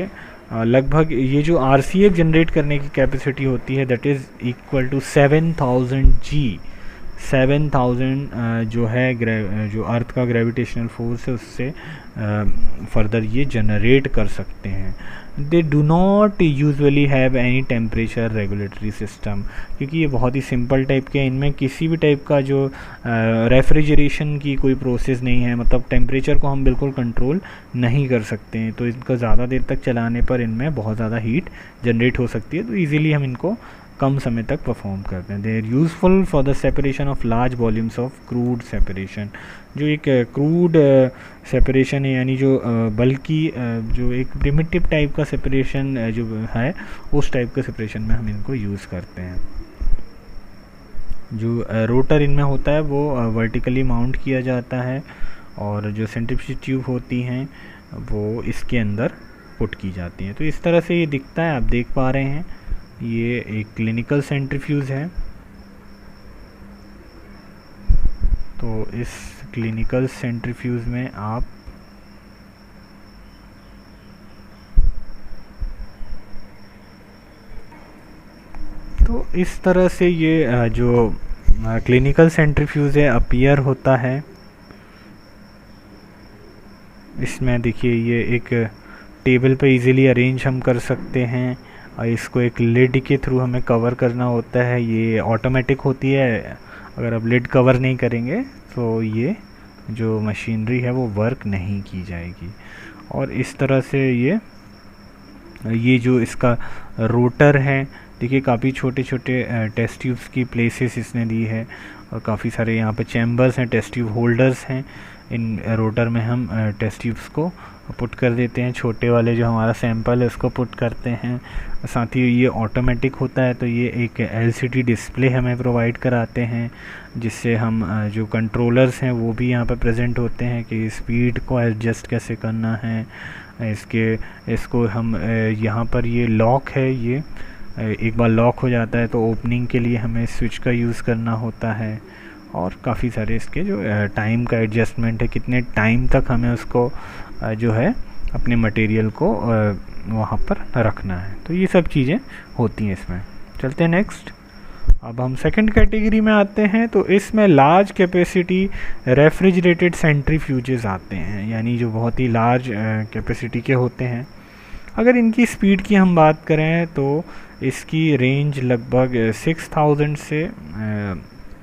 लगभग ये जो RCF जनरेट करने की कैपेसिटी होती है that is equal to 7000 G। 7000 जो है जो अर्थ का ग्रेविटेशनल फोर्स है उससे फर्दर ये जनरेट कर सकते हैं। They do not usually have any temperature regulatory system, क्योंकि ये बहुत ही सिंपल टाइप के, इनमें किसी भी टाइप का जो रेफ्रिजरेशन की कोई प्रोसेस नहीं है, मतलब टेम्परेचर को हम बिल्कुल कंट्रोल नहीं कर सकते हैं। तो इनका ज़्यादा देर तक चलाने पर इनमें बहुत ज़्यादा हीट जनरेट हो सकती है, तो ईज़िली हम इनको कम समय तक परफॉर्म करते हैं। They are useful for the separation of large volumes of crude separation. जो एक क्रूड सेपरेशन है, यानी जो बल्कि जो एक प्रिमिटिव टाइप का सेपरेशन जो है, उस टाइप का सेपरेशन में हम इनको यूज़ करते हैं। जो रोटर इनमें होता है वो वर्टिकली माउंट किया जाता है, और जो सेंट्रीफ्यूज ट्यूब होती हैं वो इसके अंदर पुट की जाती हैं। तो इस तरह से ये दिखता है, आप देख पा रहे हैं। ये एक क्लिनिकल सेंट्रीफ्यूज है। तो इस क्लिनिकल सेंट्रीफ्यूज में आप तो इस तरह से ये जो क्लिनिकल सेंट्रीफ्यूज है अपीयर होता है। इसमें देखिए ये एक टेबल पे इजीली अरेंज हम कर सकते हैं, और इसको एक लिड के थ्रू हमें कवर करना होता है। ये ऑटोमेटिक होती है, अगर आप लिड कवर नहीं करेंगे तो ये जो मशीनरी है वो वर्क नहीं की जाएगी। और इस तरह से ये जो इसका रोटर है, देखिए काफ़ी छोटे छोटे टेस्ट ट्यूब्स की प्लेसेस इसने दी है, और काफ़ी सारे यहाँ पे चैम्बर्स हैं, टेस्ट ट्यूब होल्डर्स हैं। इन रोटर में हम टेस्ट ट्यूब्स को पुट कर देते हैं, छोटे वाले जो हमारा सैंपल है उसको पुट करते हैं। साथ ही ये ऑटोमेटिक होता है, तो ये एक LCD डिस्प्ले हमें प्रोवाइड कराते हैं, जिससे हम जो कंट्रोलर्स हैं वो भी यहाँ पर प्रेजेंट होते हैं कि स्पीड को एडजस्ट कैसे करना है। इसको हम यहाँ पर ये लॉक है, ये एक बार लॉक हो जाता है तो ओपनिंग के लिए हमें स्विच का यूज़ करना होता है। और काफ़ी सारे इसके जो टाइम का एडजस्टमेंट है, कितने टाइम तक हमें उसको जो है अपने मटेरियल को वहाँ पर रखना है। तो ये सब चीज़ें होती हैं इसमें। चलते हैं नेक्स्ट। अब हम सेकंड कैटेगरी में आते हैं। तो इसमें लार्ज कैपेसिटी रेफ्रिजरेटेड सेंट्रीफ्यूजेस आते हैं, यानी जो बहुत ही लार्ज कैपेसिटी के होते हैं। अगर इनकी स्पीड की हम बात करें तो इसकी रेंज लगभग 6000 से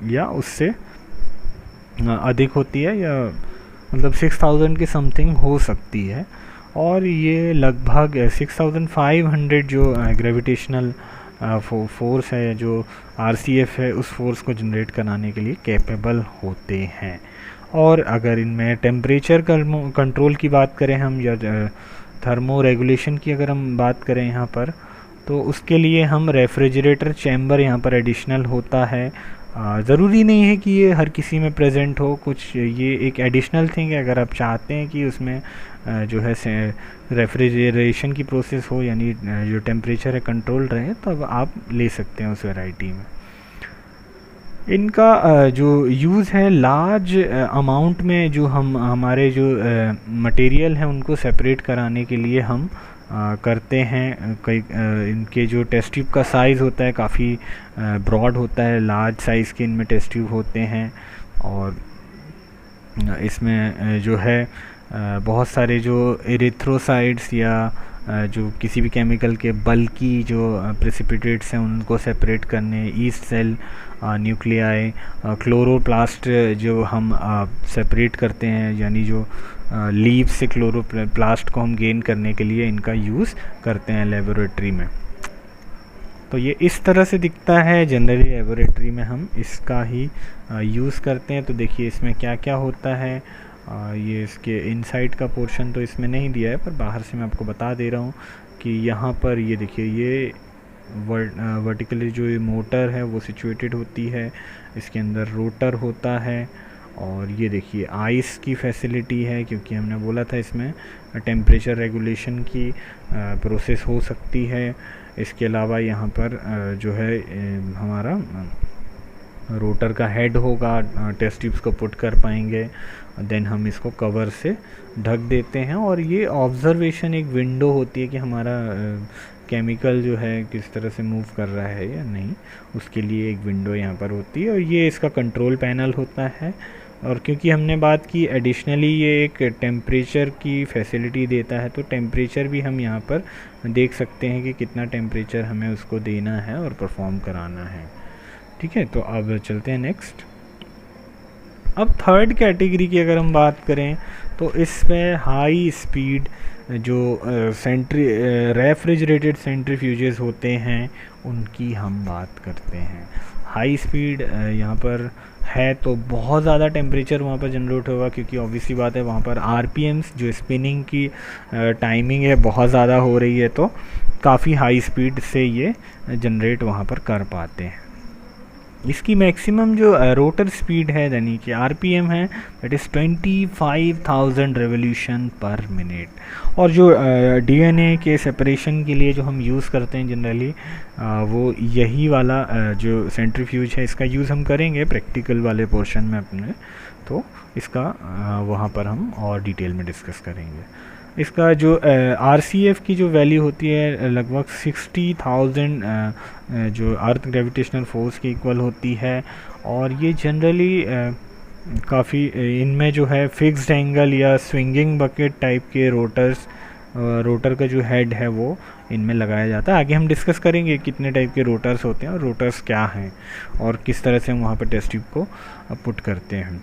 या उससे अधिक होती है, या मतलब 6000 के समथिंग हो सकती है। और ये लगभग 6500 जो ग्रेविटेशनल फोर्स है, जो RCF है, उस फोर्स को जनरेट कराने के लिए कैपेबल होते हैं। और अगर इनमें टेम्परेचर कंट्रोल की बात करें हम, या थर्मो रेगुलेशन की अगर हम बात करें यहाँ पर, तो उसके लिए हम रेफ्रिजरेटर चैम्बर यहाँ पर एडिशनल होता है। ज़रूरी नहीं है कि ये हर किसी में प्रेजेंट हो, कुछ ये एक एडिशनल थिंग है। अगर आप चाहते हैं कि उसमें जो है रेफ्रिजरेशन की प्रोसेस हो, यानी जो टेम्परेचर है कंट्रोल रहे, तो अब आप ले सकते हैं उस वैरायटी में। इनका जो यूज़ है लार्ज अमाउंट में, जो हम हमारे जो मटेरियल हैं उनको सेपरेट कराने के लिए हम करते हैं। कई इनके जो टेस्ट ट्यूब का साइज़ होता है काफ़ी ब्रॉड होता है, लार्ज साइज़ के इनमें टेस्ट ट्यूब होते हैं। और इसमें जो है बहुत सारे जो एरिथ्रोसाइड्स या जो किसी भी केमिकल के बल्कि जो प्रेसिपिटेट्स हैं उनको सेपरेट करने, ईस्ट सेल, न्यूक्लियाई, क्लोरोप्लास्ट जो हम सेपरेट करते हैं, यानी जो लीव से क्लोरोप्लास्ट को हम गेन करने के लिए इनका यूज़ करते हैं लेबोरेटरी में। तो ये इस तरह से दिखता है जनरली, लेबोरेटरी में हम इसका ही यूज़ करते हैं। तो देखिए इसमें क्या क्या होता है। ये इसके इनसाइड का पोर्शन तो इसमें नहीं दिया है, पर बाहर से मैं आपको बता दे रहा हूँ कि यहाँ पर ये देखिए, ये वर्टिकली जो ये मोटर है वो सिचुएटेड होती है, इसके अंदर रोटर होता है। और ये देखिए आइस की फैसिलिटी है, क्योंकि हमने बोला था इसमें टेम्परेचर रेगुलेशन की प्रोसेस हो सकती है। इसके अलावा यहाँ पर जो है हमारा रोटर का हेड होगा, टेस्ट ट्यूब्स को पुट कर पाएंगे। देन हम इसको कवर से ढक देते हैं और ये ऑब्जर्वेशन एक विंडो होती है कि हमारा केमिकल जो है किस तरह से मूव कर रहा है या नहीं, उसके लिए एक विंडो यहाँ पर होती है और ये इसका कंट्रोल पैनल होता है। और क्योंकि हमने बात की एडिशनली ये एक टेम्परेचर की फैसिलिटी देता है, तो टेम्परेचर भी हम यहाँ पर देख सकते हैं कि कितना टेम्परेचर हमें उसको देना है और परफॉर्म कराना है। ठीक है, तो अब चलते हैं नेक्स्ट। अब थर्ड कैटेगरी की अगर हम बात करें तो इसमें हाई स्पीड जो रेफ्रिजरेटेड सेंट्रीफ्यूजेस होते हैं उनकी हम बात करते हैं। हाई स्पीड यहाँ पर है तो बहुत ज़्यादा टेम्परेचर वहाँ पर जनरेट होगा, क्योंकि ऑब्वियसली बात है वहाँ पर आरपीएम्स जो स्पिनिंग की टाइमिंग है बहुत ज़्यादा हो रही है, तो काफ़ी हाई स्पीड से ये जनरेट वहाँ पर कर पाते हैं। इसकी मैक्सिमम जो रोटर स्पीड है यानी कि आरपीएम है दैट इज़ 25,000 रेवोल्यूशन पर मिनट। और जो डीएनए के सेपरेशन के लिए जो हम यूज़ करते हैं जनरली वो यही वाला जो सेंट्रीफ्यूज है इसका यूज़ हम करेंगे प्रैक्टिकल वाले पोर्शन में अपने, तो इसका वहाँ पर हम और डिटेल में डिस्कस करेंगे। इसका जो आरसीएफ की जो वैल्यू होती है लगभग 60,000 जो अर्थ ग्रेविटेशनल फोर्स की इक्वल होती है। और ये जनरली काफ़ी इनमें जो है फिक्स्ड एंगल या स्विंगिंग बकेट टाइप के रोटर का जो हेड है वो इनमें लगाया जाता है। आगे हम डिस्कस करेंगे कितने टाइप के रोटर्स होते हैं और रोटर्स क्या हैं और किस तरह से हम वहाँ पर टेस्ट ट्यूब को पुट करते हैं।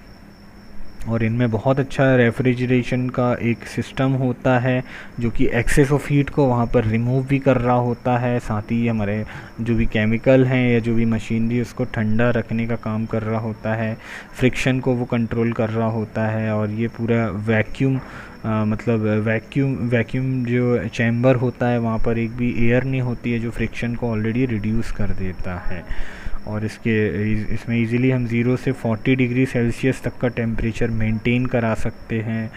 और इनमें बहुत अच्छा रेफ्रिजरेशन का एक सिस्टम होता है जो कि एक्सेस ऑफ हीट को वहाँ पर रिमूव भी कर रहा होता है, साथ ही हमारे जो भी केमिकल हैं या जो भी मशीनरी उसको ठंडा रखने का काम कर रहा होता है, फ्रिक्शन को वो कंट्रोल कर रहा होता है। और ये पूरा वैक्यूम मतलब वैक्यूम जो चैम्बर होता है वहाँ पर एक भी एयर नहीं होती है जो फ्रिक्शन को ऑलरेडी रिड्यूस कर देता है। और इसमें इजीली हम 0 से 40 डिग्री सेल्सियस तक का टेम्परेचर मेंटेन करा सकते हैं।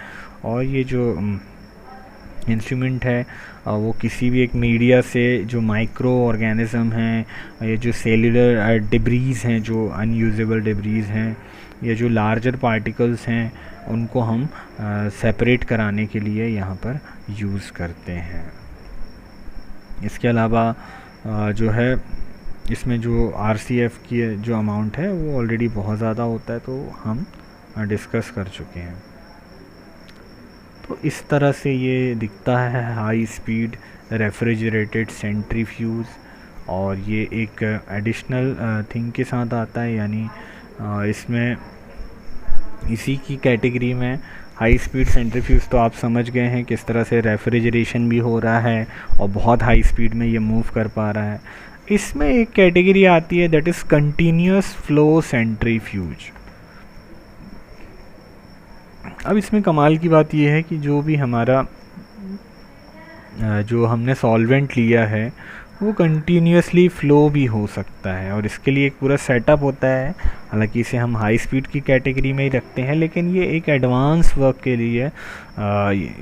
और ये जो इंस्ट्रूमेंट है वो किसी भी एक मीडिया से जो माइक्रो ऑर्गेनिज्म हैं, ये जो सेलुलर डिब्रीज़ हैं, जो अनयूजेबल डिब्रीज़ हैं या जो लार्जर पार्टिकल्स हैं, उनको हम सेपरेट कराने के लिए यहाँ पर यूज़ करते हैं। इसके अलावा जो है इसमें जो आरसीएफ की जो अमाउंट है वो ऑलरेडी बहुत ज़्यादा होता है, तो हम डिस्कस कर चुके हैं। तो इस तरह से ये दिखता है हाई स्पीड रेफ्रिजरेटेड सेंट्रीफ्यूज। और ये एक एडिशनल थिंग के साथ आता है, यानी इसमें इसी की कैटेगरी में हाई स्पीड सेंट्रीफ्यूज तो आप समझ गए हैं किस तरह से रेफ्रिजरेशन भी हो रहा है और बहुत हाई स्पीड में ये मूव कर पा रहा है। इसमें एक कैटेगरी आती है that is continuous flow centrifuge. अब इसमें कमाल की बात यह है कि जो भी हमारा जो हमने सॉल्वेंट लिया है वो कंटिन्यूसली फ़्लो भी हो सकता है, और इसके लिए एक पूरा सेटअप होता है। हालांकि इसे हम हाई स्पीड की कैटेगरी में ही रखते हैं, लेकिन ये एक एडवांस वर्क के लिए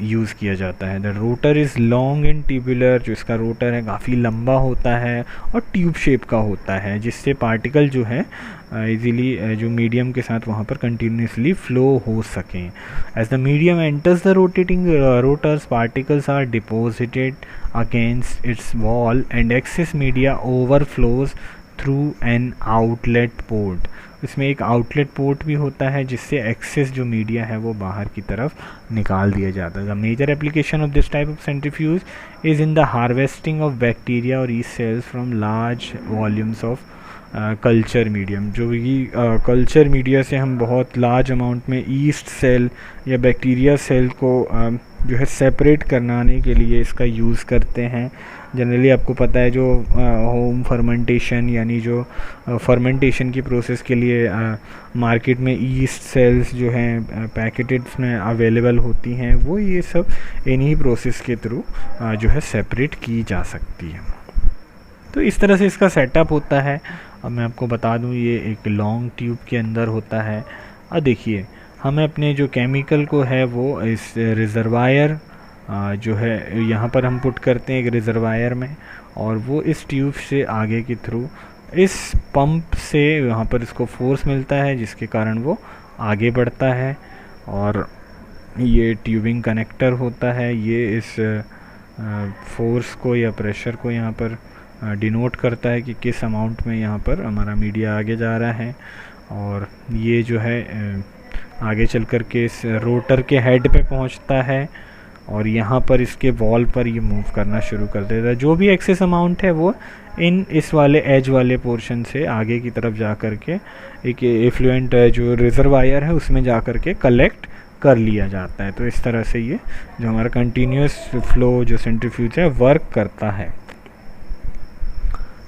यूज़ किया जाता है। The rotor is long and tubular, जो इसका रोटर है काफ़ी लंबा होता है और ट्यूब शेप का होता है, जिससे पार्टिकल जो है इजीली जो मीडियम के साथ वहाँ पर कंटिन्यूसली फ़्लो हो सकें। As the medium enters the rotating rotors, particles are deposited against its wall and excess media overflows through an outlet port. इसमें एक आउटलेट पोर्ट भी होता है जिससे एक्सेस जो मीडिया है वो बाहर की तरफ निकाल दिया जाता है। The major application of this type of centrifuge is in the harvesting of bacteria और yeast cells from large volumes of culture medium. जो भी कल्चर मीडिया से हम बहुत लार्ज अमाउंट में ईस्ट सेल या बैक्टीरिया सेल को जो है सेपरेट करवाने के लिए इसका यूज़ करते हैं। जनरली आपको पता है जो होम फर्मेंटेशन यानी जो फर्मेंटेशन की प्रोसेस के लिए मार्केट में ईस्ट सेल्स जो हैं पैकेटेड्स में अवेलेबल होती हैं, वो ये सब इन्हीं प्रोसेस के थ्रू जो है सेपरेट की जा सकती है। तो इस तरह से इसका सेटअप होता है। अब मैं आपको बता दूं ये एक लॉन्ग ट्यूब के अंदर होता है। अब देखिए हमें अपने जो केमिकल को है वो इस रिज़र्वायर जो है यहाँ पर हम पुट करते हैं एक रिज़र्वायर में, और वो इस ट्यूब से आगे के थ्रू इस पंप से वहाँ पर इसको फोर्स मिलता है जिसके कारण वो आगे बढ़ता है, और ये ट्यूबिंग कनेक्टर होता है, ये इस फोर्स को या प्रेशर को यहाँ पर डिनोट करता है कि किस अमाउंट में यहाँ पर हमारा मीडिया आगे जा रहा है। और ये जो है आगे चल कर के इस रोटर के हेड पे पहुँचता है, और यहाँ पर इसके वॉल पर ये मूव करना शुरू कर देता है। जो भी एक्सेस अमाउंट है वो इस वाले एज वाले पोर्शन से आगे की तरफ जा कर के एक एफ्लुएंट जो रिजर्वायर है उसमें जा कर के कलेक्ट कर लिया जाता है। तो इस तरह से ये जो हमारा कंटिन्यूस फ्लो जो सेंट्रीफ्यूज है वर्क करता है।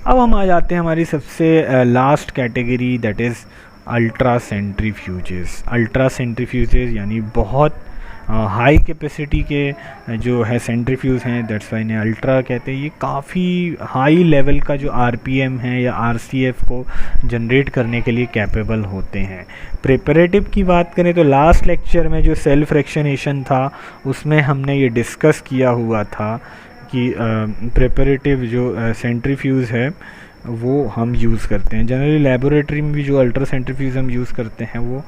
अब हम आ जाते हैं हमारी सबसे last category, that is ultra centrifuges. Ultra centrifuges यानी बहुत हाई कैपेसिटी के जो है सेंट्रीफ्यूज हैं, दैट्स वाई इन्हें अल्ट्रा कहते हैं। ये काफ़ी हाई लेवल का जो आरपीएम है या आरसीएफ को जनरेट करने के लिए कैपेबल होते हैं। प्रिपरेटिव की बात करें तो लास्ट लेक्चर में जो सेल्फ फ्रैक्शनेशन था उसमें हमने ये डिस्कस किया हुआ था कि प्रिपरेटिव जो सेंट्रीफ्यूज है वो हम यूज़ करते हैं। जनरली लेबोरेटरी में भी जो अल्ट्रा सेंट्रीफ्यूज हम यूज़ करते हैं वो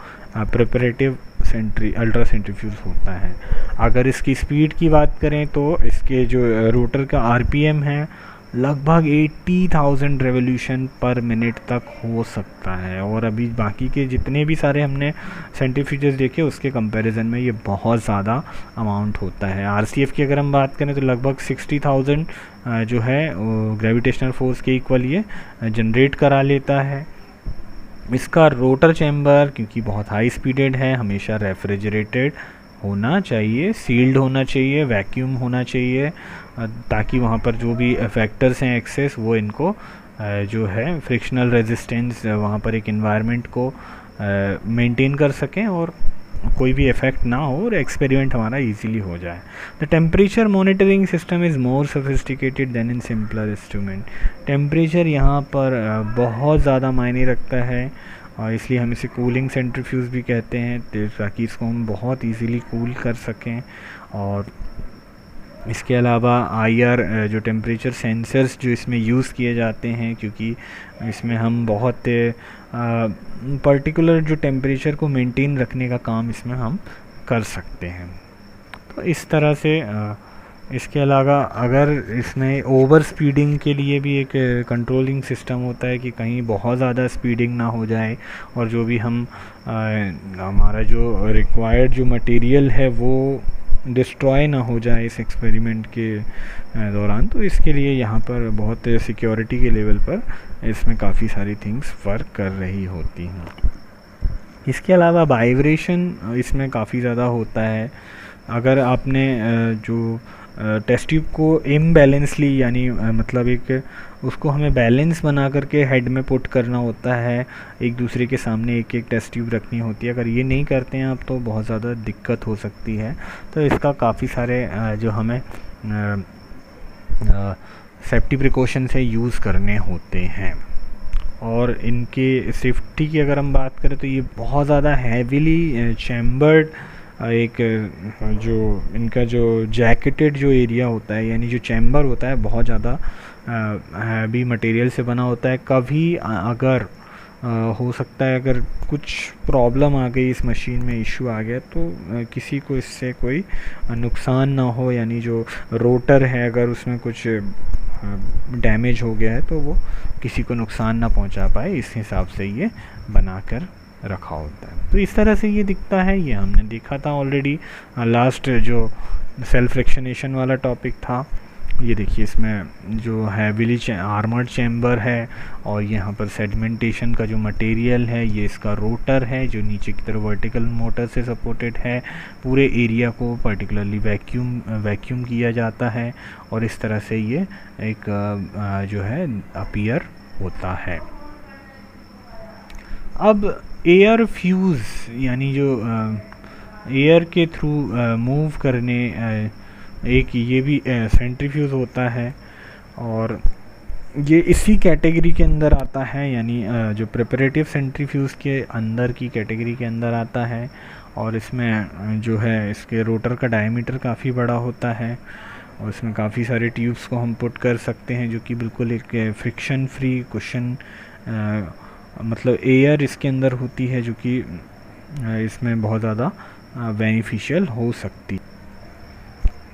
प्रिपरेटिव अल्ट्रा सेंट्रीफ्यूज होता है। अगर इसकी स्पीड की बात करें तो इसके जो रोटर का आरपीएम है लगभग 80,000 रेवोल्यूशन पर मिनट तक हो सकता है, और अभी बाकी के जितने भी सारे हमने सेंट्रीफ्यूजेस देखे उसके कंपैरिजन में ये बहुत ज़्यादा अमाउंट होता है। आरसीएफ की अगर हम बात करें तो लगभग 60,000 जो है ग्रेविटेशनल फोर्स के इक्वल ये जनरेट करा लेता है। इसका रोटर चैम्बर क्योंकि बहुत हाई स्पीडेड है हमेशा रेफ्रिजरेटेड होना चाहिए, सील्ड होना चाहिए, वैक्यूम होना चाहिए, ताकि वहाँ पर जो भी फैक्टर्स हैं एक्सेस वो इनको जो है फ्रिक्शनल रेजिस्टेंस वहाँ पर एक इन्वायरमेंट को मेंटेन कर सकें और कोई भी इफेक्ट ना हो और एक्सपेरिमेंट हमारा इजीली हो जाए। The temperature monitoring system is more sophisticated than in simpler instrument. Temperature यहाँ पर बहुत ज़्यादा मायने रखता है, और इसलिए हम इसे कूलिंग सेंट्रीफ्यूज भी कहते हैं, ताकि इसको हम बहुत इजीली कूल कर सकें। और इसके अलावा आईआर जो टेम्परेचर सेंसर्स जो इसमें यूज़ किए जाते हैं, क्योंकि इसमें हम बहुत पर्टिकुलर जो टेम्परेचर को मेंटेन रखने का काम इसमें हम कर सकते हैं। तो इस तरह से इसके अलावा अगर इसमें ओवर स्पीडिंग के लिए भी एक कंट्रोलिंग सिस्टम होता है कि कहीं बहुत ज़्यादा स्पीडिंग ना हो जाए और जो भी हम हमारा जो रिक्वायर्ड जो मटेरियल है वो डिस्ट्रॉय ना हो जाए इस एक्सपेरिमेंट के दौरान। तो इसके लिए यहाँ पर बहुत सिक्योरिटी के लेवल पर इसमें काफ़ी सारी थिंग्स वर्क कर रही होती हैं। इसके अलावा वाइब्रेशन इसमें काफ़ी ज़्यादा होता है। अगर आपने जो टेस्ट ट्यूब को इम्बैलेंसली यानी मतलब एक उसको हमें बैलेंस बना करके हेड में पुट करना होता है, एक दूसरे के सामने एक एक टेस्ट ट्यूब रखनी होती है। अगर ये नहीं करते हैं आप तो बहुत ज़्यादा दिक्कत हो सकती है। तो इसका काफ़ी सारे जो हमें सेफ्टी प्रिकॉशन से यूज़ करने होते हैं। और इनके सेफ्टी की अगर हम बात करें तो ये बहुत ज़्यादा हैवीली चैम्बर्ड एक जो इनका जो जैकेटेड जो एरिया होता है यानी जो चैम्बर होता है बहुत ज़्यादा हैवी मटेरियल से बना होता है। कभी अगर हो सकता है अगर कुछ प्रॉब्लम आ गई इस मशीन में, इशू आ गया तो किसी को इससे कोई नुकसान ना हो, यानी जो रोटर है अगर उसमें कुछ डैमेज हो गया है तो वो किसी को नुकसान ना पहुंचा पाए, इस हिसाब से ये बनाकर रखा होता है। तो इस तरह से ये दिखता है। ये हमने देखा था ऑलरेडी लास्ट जो सेल्फ फ्रैक्शनेशन वाला टॉपिक था। ये देखिए इसमें जो हैवीली आर्मर्ड चैम्बर है और यहाँ पर सेडिमेंटेशन का जो मटेरियल है ये इसका रोटर है जो नीचे की तरफ वर्टिकल मोटर से सपोर्टेड है। पूरे एरिया को पर्टिकुलरली वैक्यूम किया जाता है और इस तरह से ये एक जो है अपीयर होता है। अब एयर फ्यूज़ यानी जो एयर के थ्रू मूव करने एक ये भी सेंट्रीफ्यूज होता है और ये इसी कैटेगरी के अंदर आता है, यानी जो प्रिपरेटिव सेंट्रीफ्यूज के अंदर की कैटेगरी के अंदर आता है। और इसमें जो है इसके रोटर का डायमीटर काफ़ी बड़ा होता है और इसमें काफ़ी सारे ट्यूब्स को हम पुट कर सकते हैं, जो कि बिल्कुल एक फ्रिक्शन फ्री कुशन मतलब एयर इसके अंदर होती है, जो कि इसमें बहुत ज़्यादा बेनिफिशियल हो सकती है।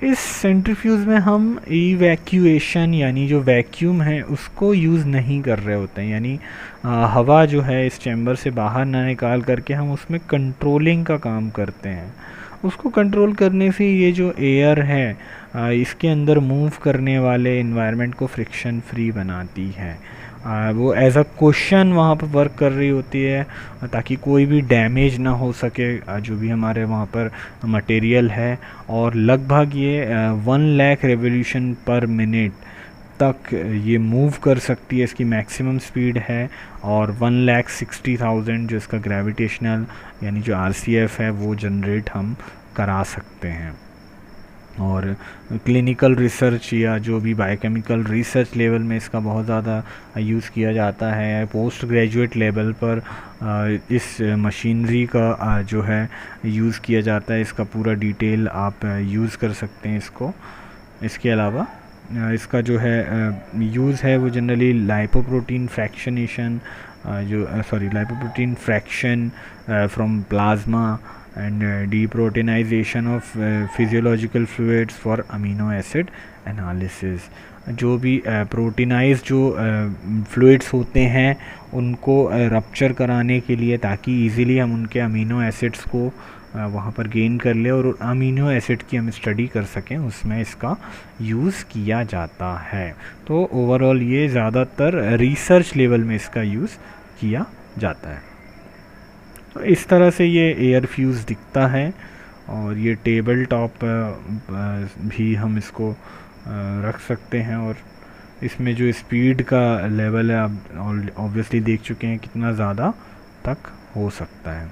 इस सेंट्रीफ्यूज में हम इवैक्यूएशन यानी जो वैक्यूम है उसको यूज़ नहीं कर रहे होते हैं, यानी हवा जो है इस चैम्बर से बाहर ना निकाल करके हम उसमें कंट्रोलिंग का काम करते हैं। उसको कंट्रोल करने से ये जो एयर है इसके अंदर मूव करने वाले इन्वायरमेंट को फ्रिक्शन फ्री बनाती है। वो एज अ क्वेश्चन वहाँ पर वर्क कर रही होती है, ताकि कोई भी डैमेज ना हो सके जो भी हमारे वहाँ पर मटेरियल है। और लगभग ये 1 लाख रेवोल्यूशन पर मिनट तक ये मूव कर सकती है, इसकी मैक्सिमम स्पीड है। और 1,60,000 जो इसका ग्रेविटेशनल यानी जो RCF है वो जनरेट हम करा सकते हैं। और क्लिनिकल रिसर्च या जो भी बायोकेमिकल रिसर्च लेवल में इसका बहुत ज़्यादा यूज़ किया जाता है। पोस्ट ग्रेजुएट लेवल पर इस मशीनरी का जो है यूज़ किया जाता है। इसका पूरा डिटेल आप यूज़ कर सकते हैं इसको। इसके अलावा इसका जो है यूज़ है वो generally lipoprotein fractionation lipoprotein fraction from plasma and deproteinization of physiological fluids for amino acid analysis। जो भी प्रोटीनाइज जो फ्लूइड्स होते हैं उनको रप्चर कराने के लिए, ताकि इजीली हम उनके अमीनो एसिड्स को वहाँ पर गेन कर ले और अमीनो एसिड की हम स्टडी कर सकें, उसमें इसका यूज़ किया जाता है। तो ओवरऑल ये ज़्यादातर रिसर्च लेवल में इसका यूज़ किया जाता है। तो इस तरह से ये एयर फ्यूज़ दिखता है। और ये टेबल टॉप भी हम इसको रख सकते हैं। और इसमें जो स्पीड का लेवल है आप ऑब्वियसली देख चुके हैं कितना ज़्यादा तक हो सकता है।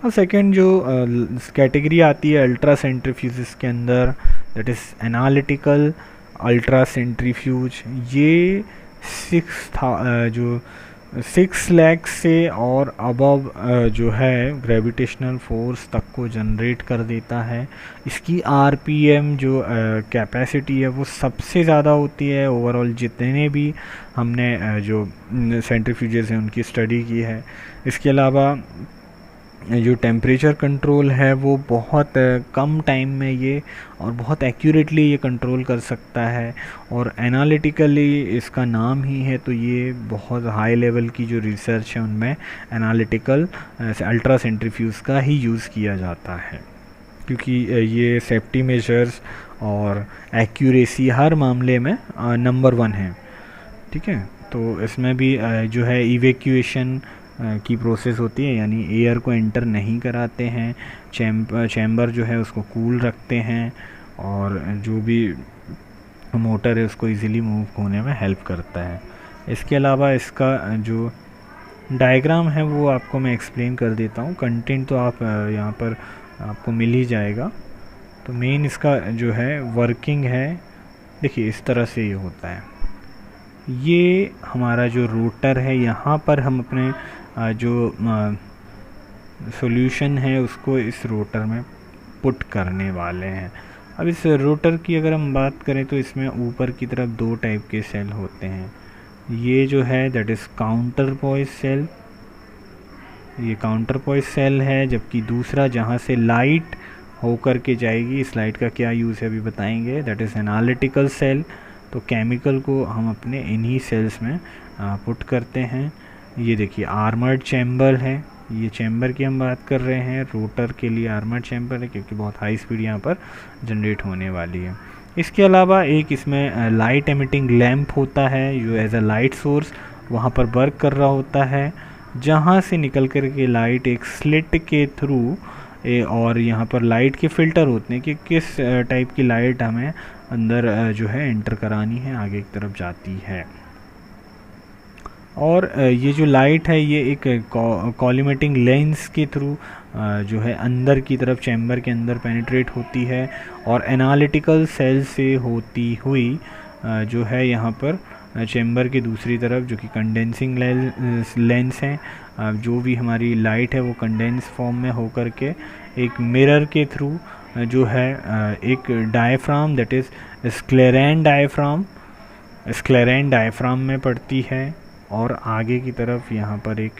और सेकंड जो कैटेगरी आती है अल्ट्रा सेंट्रीफ्यूज के अंदर, that is analytical ultra centrifuge. ये 6 लाख से और अबव जो है ग्रेविटेशनल फोर्स तक को जनरेट कर देता है। इसकी RPM जो कैपेसिटी है वो सबसे ज़्यादा होती है ओवरऑल जितने भी हमने जो सेंट्रीफ्यूजेस हैं उनकी स्टडी की है। इसके अलावा जो टेम्परेचर कंट्रोल है वो बहुत कम टाइम में ये और बहुत एक्यूरेटली ये कंट्रोल कर सकता है। और एनालिटिकली इसका नाम ही है, तो ये बहुत हाई लेवल की जो रिसर्च है उनमें एनालिटिकल अल्ट्रा सेंट्रीफ्यूज का ही यूज़ किया जाता है, क्योंकि ये सेफ्टी मेजर्स और एक्यूरेसी हर मामले में नंबर 1 है। ठीक है, तो इसमें भी जो है इवैक्यूएशन की प्रोसेस होती है, यानी एयर को एंटर नहीं कराते हैं, चैम्बर जो है उसको कूल रखते हैं और जो भी मोटर है उसको इजीली मूव होने में हेल्प करता है। इसके अलावा इसका जो डायग्राम है वो आपको मैं एक्सप्लेन कर देता हूँ। कंटेंट तो आप यहाँ पर आपको मिल ही जाएगा। तो मेन इसका जो है वर्किंग है, देखिए इस तरह से ये होता है। ये हमारा जो रोटर है, यहाँ पर हम अपने जो सॉल्यूशन है उसको इस रोटर में पुट करने वाले हैं। अब इस रोटर की अगर हम बात करें तो इसमें ऊपर की तरफ 2 टाइप के सेल होते हैं। ये जो है that is counterpoise cell, ये काउंटर पॉइस सेल है। जबकि दूसरा जहाँ से लाइट होकर के जाएगी, इस लाइट का क्या यूज़ है अभी बताएंगे, दैट इज़ एनालिटिकल सेल। तो केमिकल को हम अपने इन्हीं सेल्स में पुट करते हैं। ये देखिए आर्मर्ड चैम्बर है, ये चैम्बर की हम बात कर रहे हैं। रोटर के लिए आर्मर्ड चैम्बर है क्योंकि बहुत हाई स्पीड यहाँ पर जनरेट होने वाली है। इसके अलावा एक इसमें लाइट एमिटिंग लैंप होता है जो एज अ लाइट सोर्स वहाँ पर वर्क कर रहा होता है, जहाँ से निकल कर के लाइट एक स्लिट के थ्रू और यहाँ पर लाइट के फ़िल्टर होते हैं कि किस टाइप की लाइट हमें अंदर जो है एंटर करानी है, आगे की तरफ जाती है। और ये जो लाइट है ये एक कॉलिमेटिंग लेंस के थ्रू जो है अंदर की तरफ चैम्बर के अंदर पेनिट्रेट होती है और एनालिटिकल सेल से होती हुई जो है यहाँ पर चैम्बर की दूसरी तरफ जो कि कंडेंसिंग लेंस है, जो भी हमारी लाइट है वो कंडेंस फॉर्म में होकर के एक मिरर के थ्रू जो है एक डायफ्राम दैट इज़ स्क्लेरेन डायफ्राम में पड़ती है। और आगे की तरफ यहाँ पर एक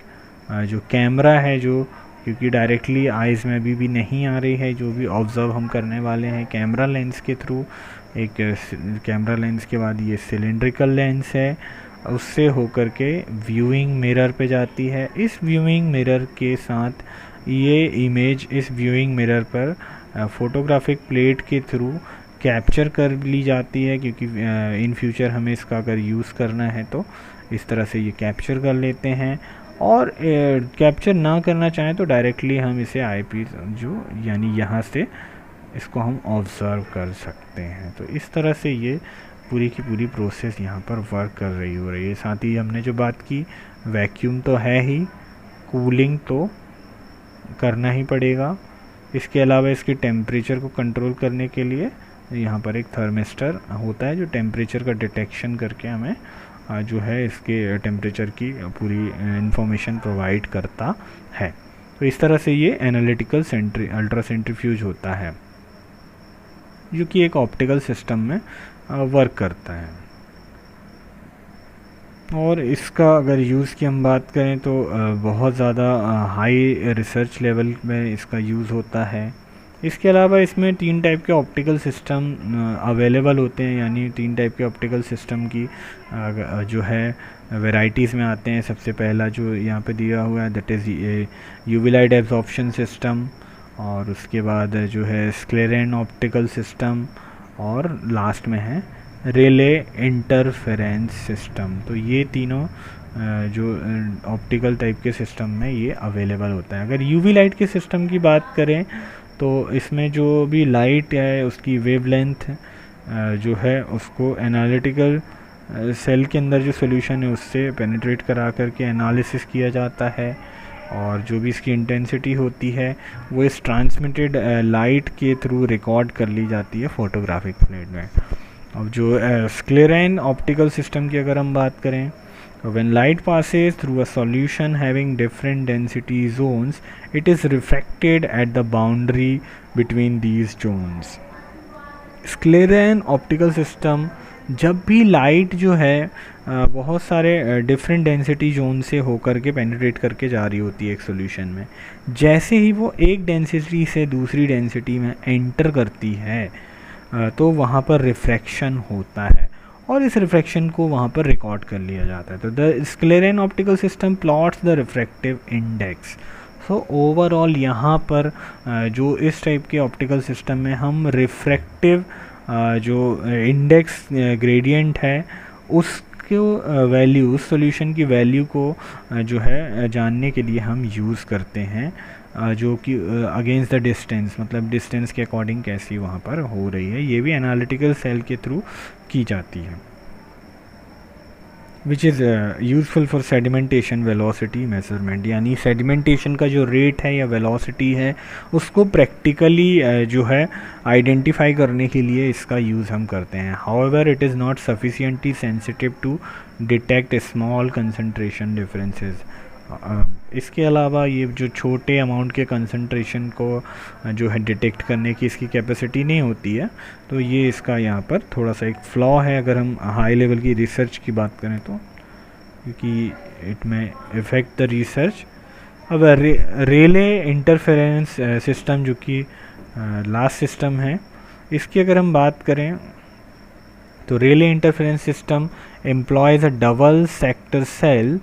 जो कैमरा है, जो क्योंकि डायरेक्टली आइज़ में अभी भी नहीं आ रही है, जो भी ऑब्ज़र्व हम करने वाले हैं कैमरा लेंस के थ्रू, एक कैमरा लेंस के बाद ये सिलेंड्रिकल लेंस है, उससे होकर के व्यूइंग मिरर पे जाती है। इस व्यूइंग मिरर के साथ ये इमेज इस व्यूइंग मिरर पर फोटोग्राफिक प्लेट के थ्रू कैप्चर कर ली जाती है, क्योंकि इन फ्यूचर हमें इसका अगर यूज़ करना है तो इस तरह से ये कैप्चर कर लेते हैं। और कैप्चर ना करना चाहें तो डायरेक्टली हम इसे आईपीस जो यानी यहाँ से इसको हम ऑब्ज़र्व कर सकते हैं। तो इस तरह से ये पूरी की पूरी प्रोसेस यहाँ पर वर्क कर रही हो रही है। साथ ही हमने जो बात की, वैक्यूम तो है ही, कूलिंग तो करना ही पड़ेगा। इसके अलावा इसके टेम्परेचर को कंट्रोल करने के लिए यहाँ पर एक थर्मिस्टर होता है जो टेम्परेचर का डिटेक्शन करके हमें जो है इसके टेम्परेचर की पूरी इंफॉर्मेशन प्रोवाइड करता है। तो इस तरह से ये एनालिटिकल अल्ट्रा सेंट्रीफ्यूज होता है, जो कि एक ऑप्टिकल सिस्टम में वर्क करता है। और इसका अगर यूज़ की हम बात करें तो बहुत ज़्यादा हाई रिसर्च लेवल में इसका यूज़ होता है। इसके अलावा इसमें 3 टाइप के ऑप्टिकल सिस्टम अवेलेबल होते हैं, यानी 3 टाइप के ऑप्टिकल सिस्टम की जो है वैरायटीज़ में आते हैं। सबसे पहला जो यहाँ पे दिया हुआ है that is UV light absorption system, और उसके बाद जो है स्क्लेरेन ऑप्टिकल सिस्टम, और लास्ट में है रिले इंटरफेरेंस सिस्टम। तो ये तीनों जो ऑप्टिकल टाइप के सिस्टम में ये अवेलेबल होता है। अगर यूवी लाइट के सिस्टम की बात करें तो इसमें जो भी लाइट है उसकी वेवलेंथ जो है उसको एनालिटिकल सेल के अंदर जो सॉल्यूशन है उससे पेनिट्रेट करा करके एनालिसिस किया जाता है, और जो भी इसकी इंटेंसिटी होती है वो इस ट्रांसमिटेड लाइट के थ्रू रिकॉर्ड कर ली जाती है फोटोग्राफिक प्लेट में। अब जो स्क्लेरेन ऑप्टिकल सिस्टम की अगर हम बात करें, when light passes through a solution having different density zones, it is refracted at the boundary between these zones. Schlieren optical system, जब भी लाइट जो है बहुत सारे डिफरेंट डेंसिटी जोन से होकर के पेनिट्रेट करके जा रही होती है एक सॉल्यूशन में, जैसे ही वो एक डेंसिटी से दूसरी डेंसिटी में एंटर करती है तो वहाँ पर रिफ्रैक्शन होता है, और इस रिफ्रैक्शन को वहाँ पर रिकॉर्ड कर लिया जाता है। तो the schlieren optical system plots the refractive index. So overall यहाँ पर जो इस टाइप के ऑप्टिकल सिस्टम में हम रिफ्रैक्टिव जो इंडेक्स ग्रेडियंट है उसको वैल्यू, उस सॉल्यूशन की वैल्यू को जो है जानने के लिए हम यूज़ करते हैं, जो कि अगेंस्ट द डिस्टेंस, मतलब डिस्टेंस के अकॉर्डिंग कैसी वहाँ पर हो रही है, ये भी एनालिटिकल सेल के थ्रू की जाती है, which is useful for sedimentation velocity measurement. यानी सेडिमेंटेशन का जो रेट है या वेलोसिटी है उसको प्रैक्टिकली जो है आइडेंटिफाई करने के लिए इसका यूज़ हम करते हैं। However it is not sufficiently sensitive to detect small concentration differences. इसके अलावा ये जो छोटे अमाउंट के कंसंट्रेशन को जो है डिटेक्ट करने की इसकी कैपेसिटी नहीं होती है, तो ये इसका यहाँ पर थोड़ा सा एक फ्लॉ है अगर हम हाई लेवल की रिसर्च की बात करें तो, क्योंकि इट में इफ़ेक्ट द रिसर्च। अब रिले इंटरफेरेंस सिस्टम जो कि लास्ट सिस्टम है, इसकी अगर हम बात करें तो Rayleigh interference system employs a double sector cell.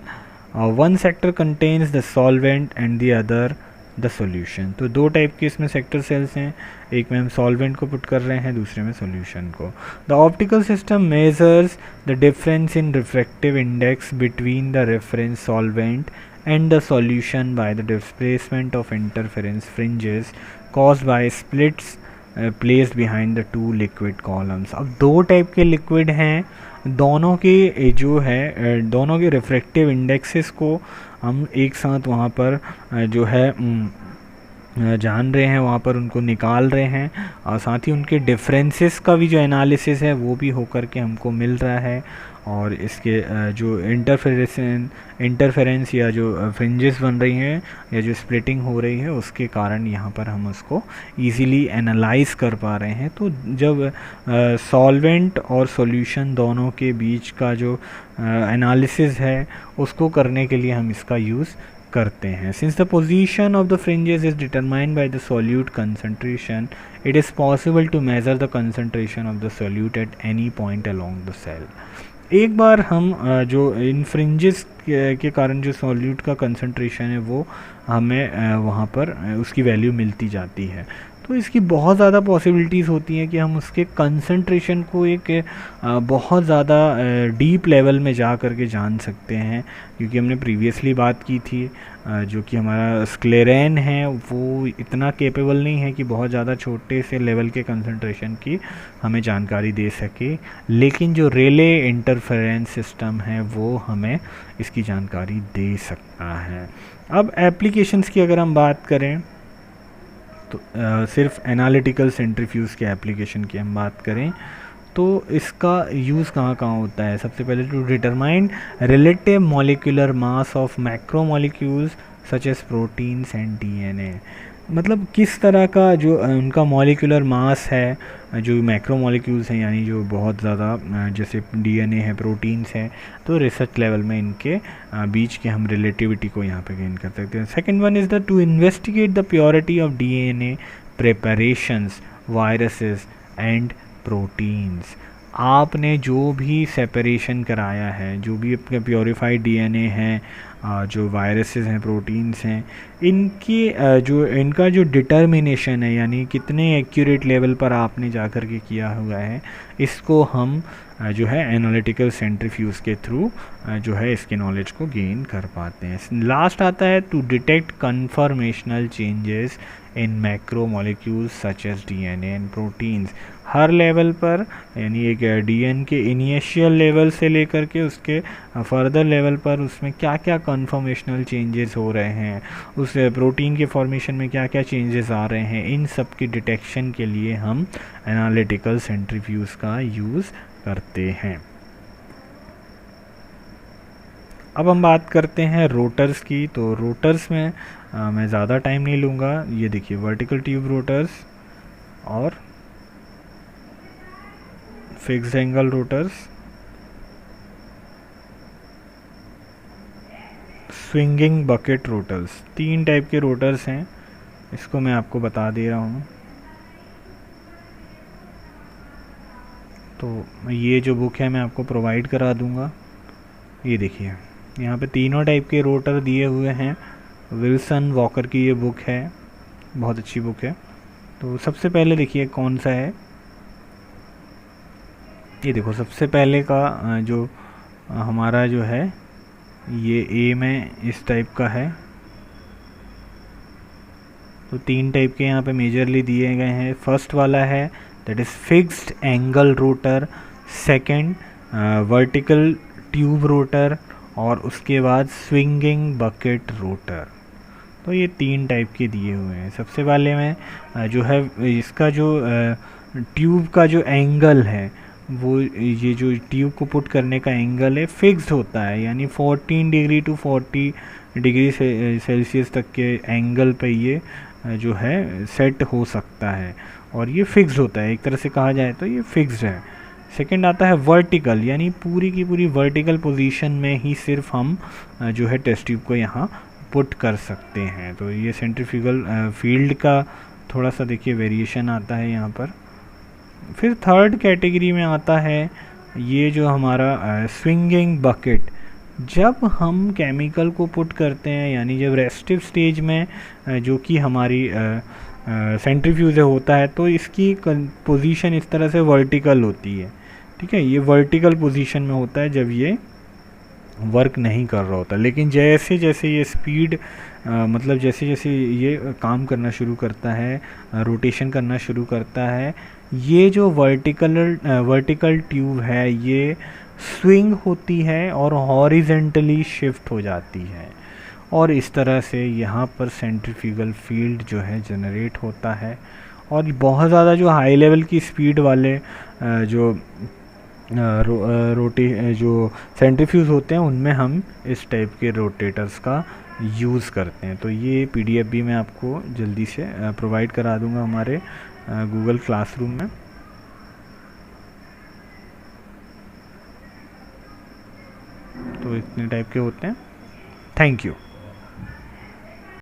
One sector contains the solvent and the other the solution. तो 2 टाइप के इसमें सेक्टर सेल्स हैं, एक में हम सॉल्वेंट को पुट कर रहे हैं, दूसरे में सॉल्यूशन को। The optical system measures the difference in refractive index between the reference solvent and the solution by the displacement of interference fringes caused by splits placed behind the 2 liquid columns. अब 2 type के liquid हैं, दोनों के जो है दोनों के refractive indexes को हम एक साथ वहाँ पर जो है जान रहे हैं, वहाँ पर उनको निकाल रहे हैं, और साथ ही उनके डिफरेंसेस का भी जो एनालिसिस है वो भी होकर के हमको मिल रहा है। और इसके जो इंटरफेरेंस या जो फ्रिंजेस बन रही हैं या जो स्प्लिटिंग हो रही है उसके कारण यहाँ पर हम उसको इजीली एनालाइज कर पा रहे हैं। तो जब सॉल्वेंट और सॉल्यूशन दोनों के बीच का जो एनालिसिस है उसको करने के लिए हम इसका यूज़ करते हैं। Since the position of the fringes is determined by the solute concentration, it is possible to measure the concentration of the solute at any point along the cell. एक बार हम जो इन फ्रिंजेस के कारण जो सॉल्यूट का कंसंट्रेशन है वो हमें वहाँ पर उसकी वैल्यू मिलती जाती है। तो इसकी बहुत ज़्यादा पॉसिबिलिटीज़ होती हैं कि हम उसके कंसंट्रेशन को एक बहुत ज़्यादा डीप लेवल में जा कर के जान सकते हैं, क्योंकि हमने प्रीवियसली बात की थी जो कि हमारा स्क्लेरेन है वो इतना केपेबल नहीं है कि बहुत ज़्यादा छोटे से लेवल के कंसंट्रेशन की हमें जानकारी दे सके, लेकिन जो रेले इंटरफेरेंस सिस्टम है वो हमें इसकी जानकारी दे सकता है। अब एप्लीकेशंस की अगर हम बात करें तो सिर्फ एनालिटिकल सेंट्रीफ्यूज के एप्लीकेशन की हम बात करें तो इसका यूज़ कहाँ कहाँ होता है। सबसे पहले to determine relative molecular mass of macromolecules such as proteins and DNA, मतलब किस तरह का जो उनका मॉलिक्यूलर मास है, जो मैक्रोमॉलिक्यूल्स हैं यानी जो बहुत ज़्यादा जैसे डीएनए है, प्रोटीन्स हैं, तो रिसर्च लेवल में इनके बीच के हम रिलेटिविटी को यहाँ पे गेन कर सकते हैं। Second one is the two investigate the purity of DNA preparations, viruses and proteins. आपने जो भी सेपरेशन कराया है, जो भी अपने प्योरीफाइड डीएनए हैं, जो वायरसेस हैं, प्रोटीन्स हैं, इनका जो डिटर्मिनेशन है यानी कितने एक्यूरेट लेवल पर आपने जा कर के किया हुआ है, इसको हम जो है एनालिटिकल सेंट्रीफ्यूज के थ्रू जो है इसके नॉलेज को गेन कर पाते हैं। लास्ट आता है to detect conformational changes in macromolecules such as DNA and proteins. हर लेवल पर यानी एक डीएन के इनिशियल लेवल से लेकर के उसके फर्दर लेवल पर उसमें क्या क्या कन्फर्मेशनल चेंजेस हो रहे हैं, उस प्रोटीन के फॉर्मेशन में क्या क्या चेंजेस आ रहे हैं, इन सब की डिटेक्शन के लिए हम एनालिटिकल सेंट्रीफ्यूज का यूज़ करते हैं। अब हम बात करते हैं रोटर्स की। तो रोटर्स में मैं ज़्यादा टाइम नहीं लूँगा। ये देखिए वर्टिकल ट्यूब रोटर्स और fixed angle rotors, swinging bucket rotors, 3 type के रोटर्स हैं। इसको मैं आपको बता दे रहा हूँ। तो ये जो बुक है मैं आपको प्रोवाइड करा दूँगा। ये देखिए यहाँ पे तीनों टाइप के रोटर दिए हुए हैं। विल्सन वॉकर की ये बुक है, बहुत अच्छी बुक है। तो सबसे पहले देखिए कौन सा है, ये देखो सबसे पहले का जो हमारा जो है ये ए में इस टाइप का है। तो 3 टाइप के यहाँ पे मेजरली दिए गए हैं। फर्स्ट वाला है that is fixed angle rotor, second vertical tube rotor और उसके बाद स्विंगिंग बकेट रोटर। तो ये 3 टाइप के दिए हुए हैं। सबसे पहले में जो है इसका जो ट्यूब का जो एंगल है वो ये जो ट्यूब को पुट करने का एंगल है फिक्स्ड होता है, यानी 14 डिग्री टू 40 डिग्री सेल्सियस तक के एंगल पे ये जो है सेट हो सकता है और ये फिक्स्ड होता है। एक तरह से कहा जाए तो ये फिक्स्ड है। सेकंड आता है वर्टिकल, यानी पूरी की पूरी वर्टिकल पोजीशन में ही सिर्फ हम जो है टेस्ट ट्यूब को यहाँ पुट कर सकते हैं। तो ये सेंट्रीफ्यूगल फील्ड का थोड़ा सा देखिए वेरिएशन आता है यहाँ पर। फिर थर्ड कैटेगरी में आता है ये जो हमारा स्विंगिंग बकेट। जब हम केमिकल को पुट करते हैं यानी जब रेस्टिव स्टेज में जो कि हमारी सेंट्रीफ्यूज होता है तो इसकी पोजीशन इस तरह से वर्टिकल होती है। ठीक है, ये वर्टिकल पोजीशन में होता है जब ये वर्क नहीं कर रहा होता। लेकिन जैसे जैसे ये स्पीड मतलब जैसे जैसे ये काम करना शुरू करता है, रोटेशन करना शुरू करता है, ये जो वर्टिकल ट्यूब है ये स्विंग होती है और हॉरिजेंटली शिफ्ट हो जाती है और इस तरह से यहाँ पर सेंट्रीफ्यूगल फील्ड जो है जनरेट होता है। और बहुत ज़्यादा जो हाई लेवल की स्पीड वाले जो रोटे जो सेंट्रीफ्यूज होते हैं उनमें हम इस टाइप के रोटेटर्स का यूज़ करते हैं। तो ये पीडीएफ भी मैं आपको जल्दी से प्रोवाइड करा दूंगा हमारे गूगल क्लासरूम में। तो इतने टाइप के होते हैं। Thank you.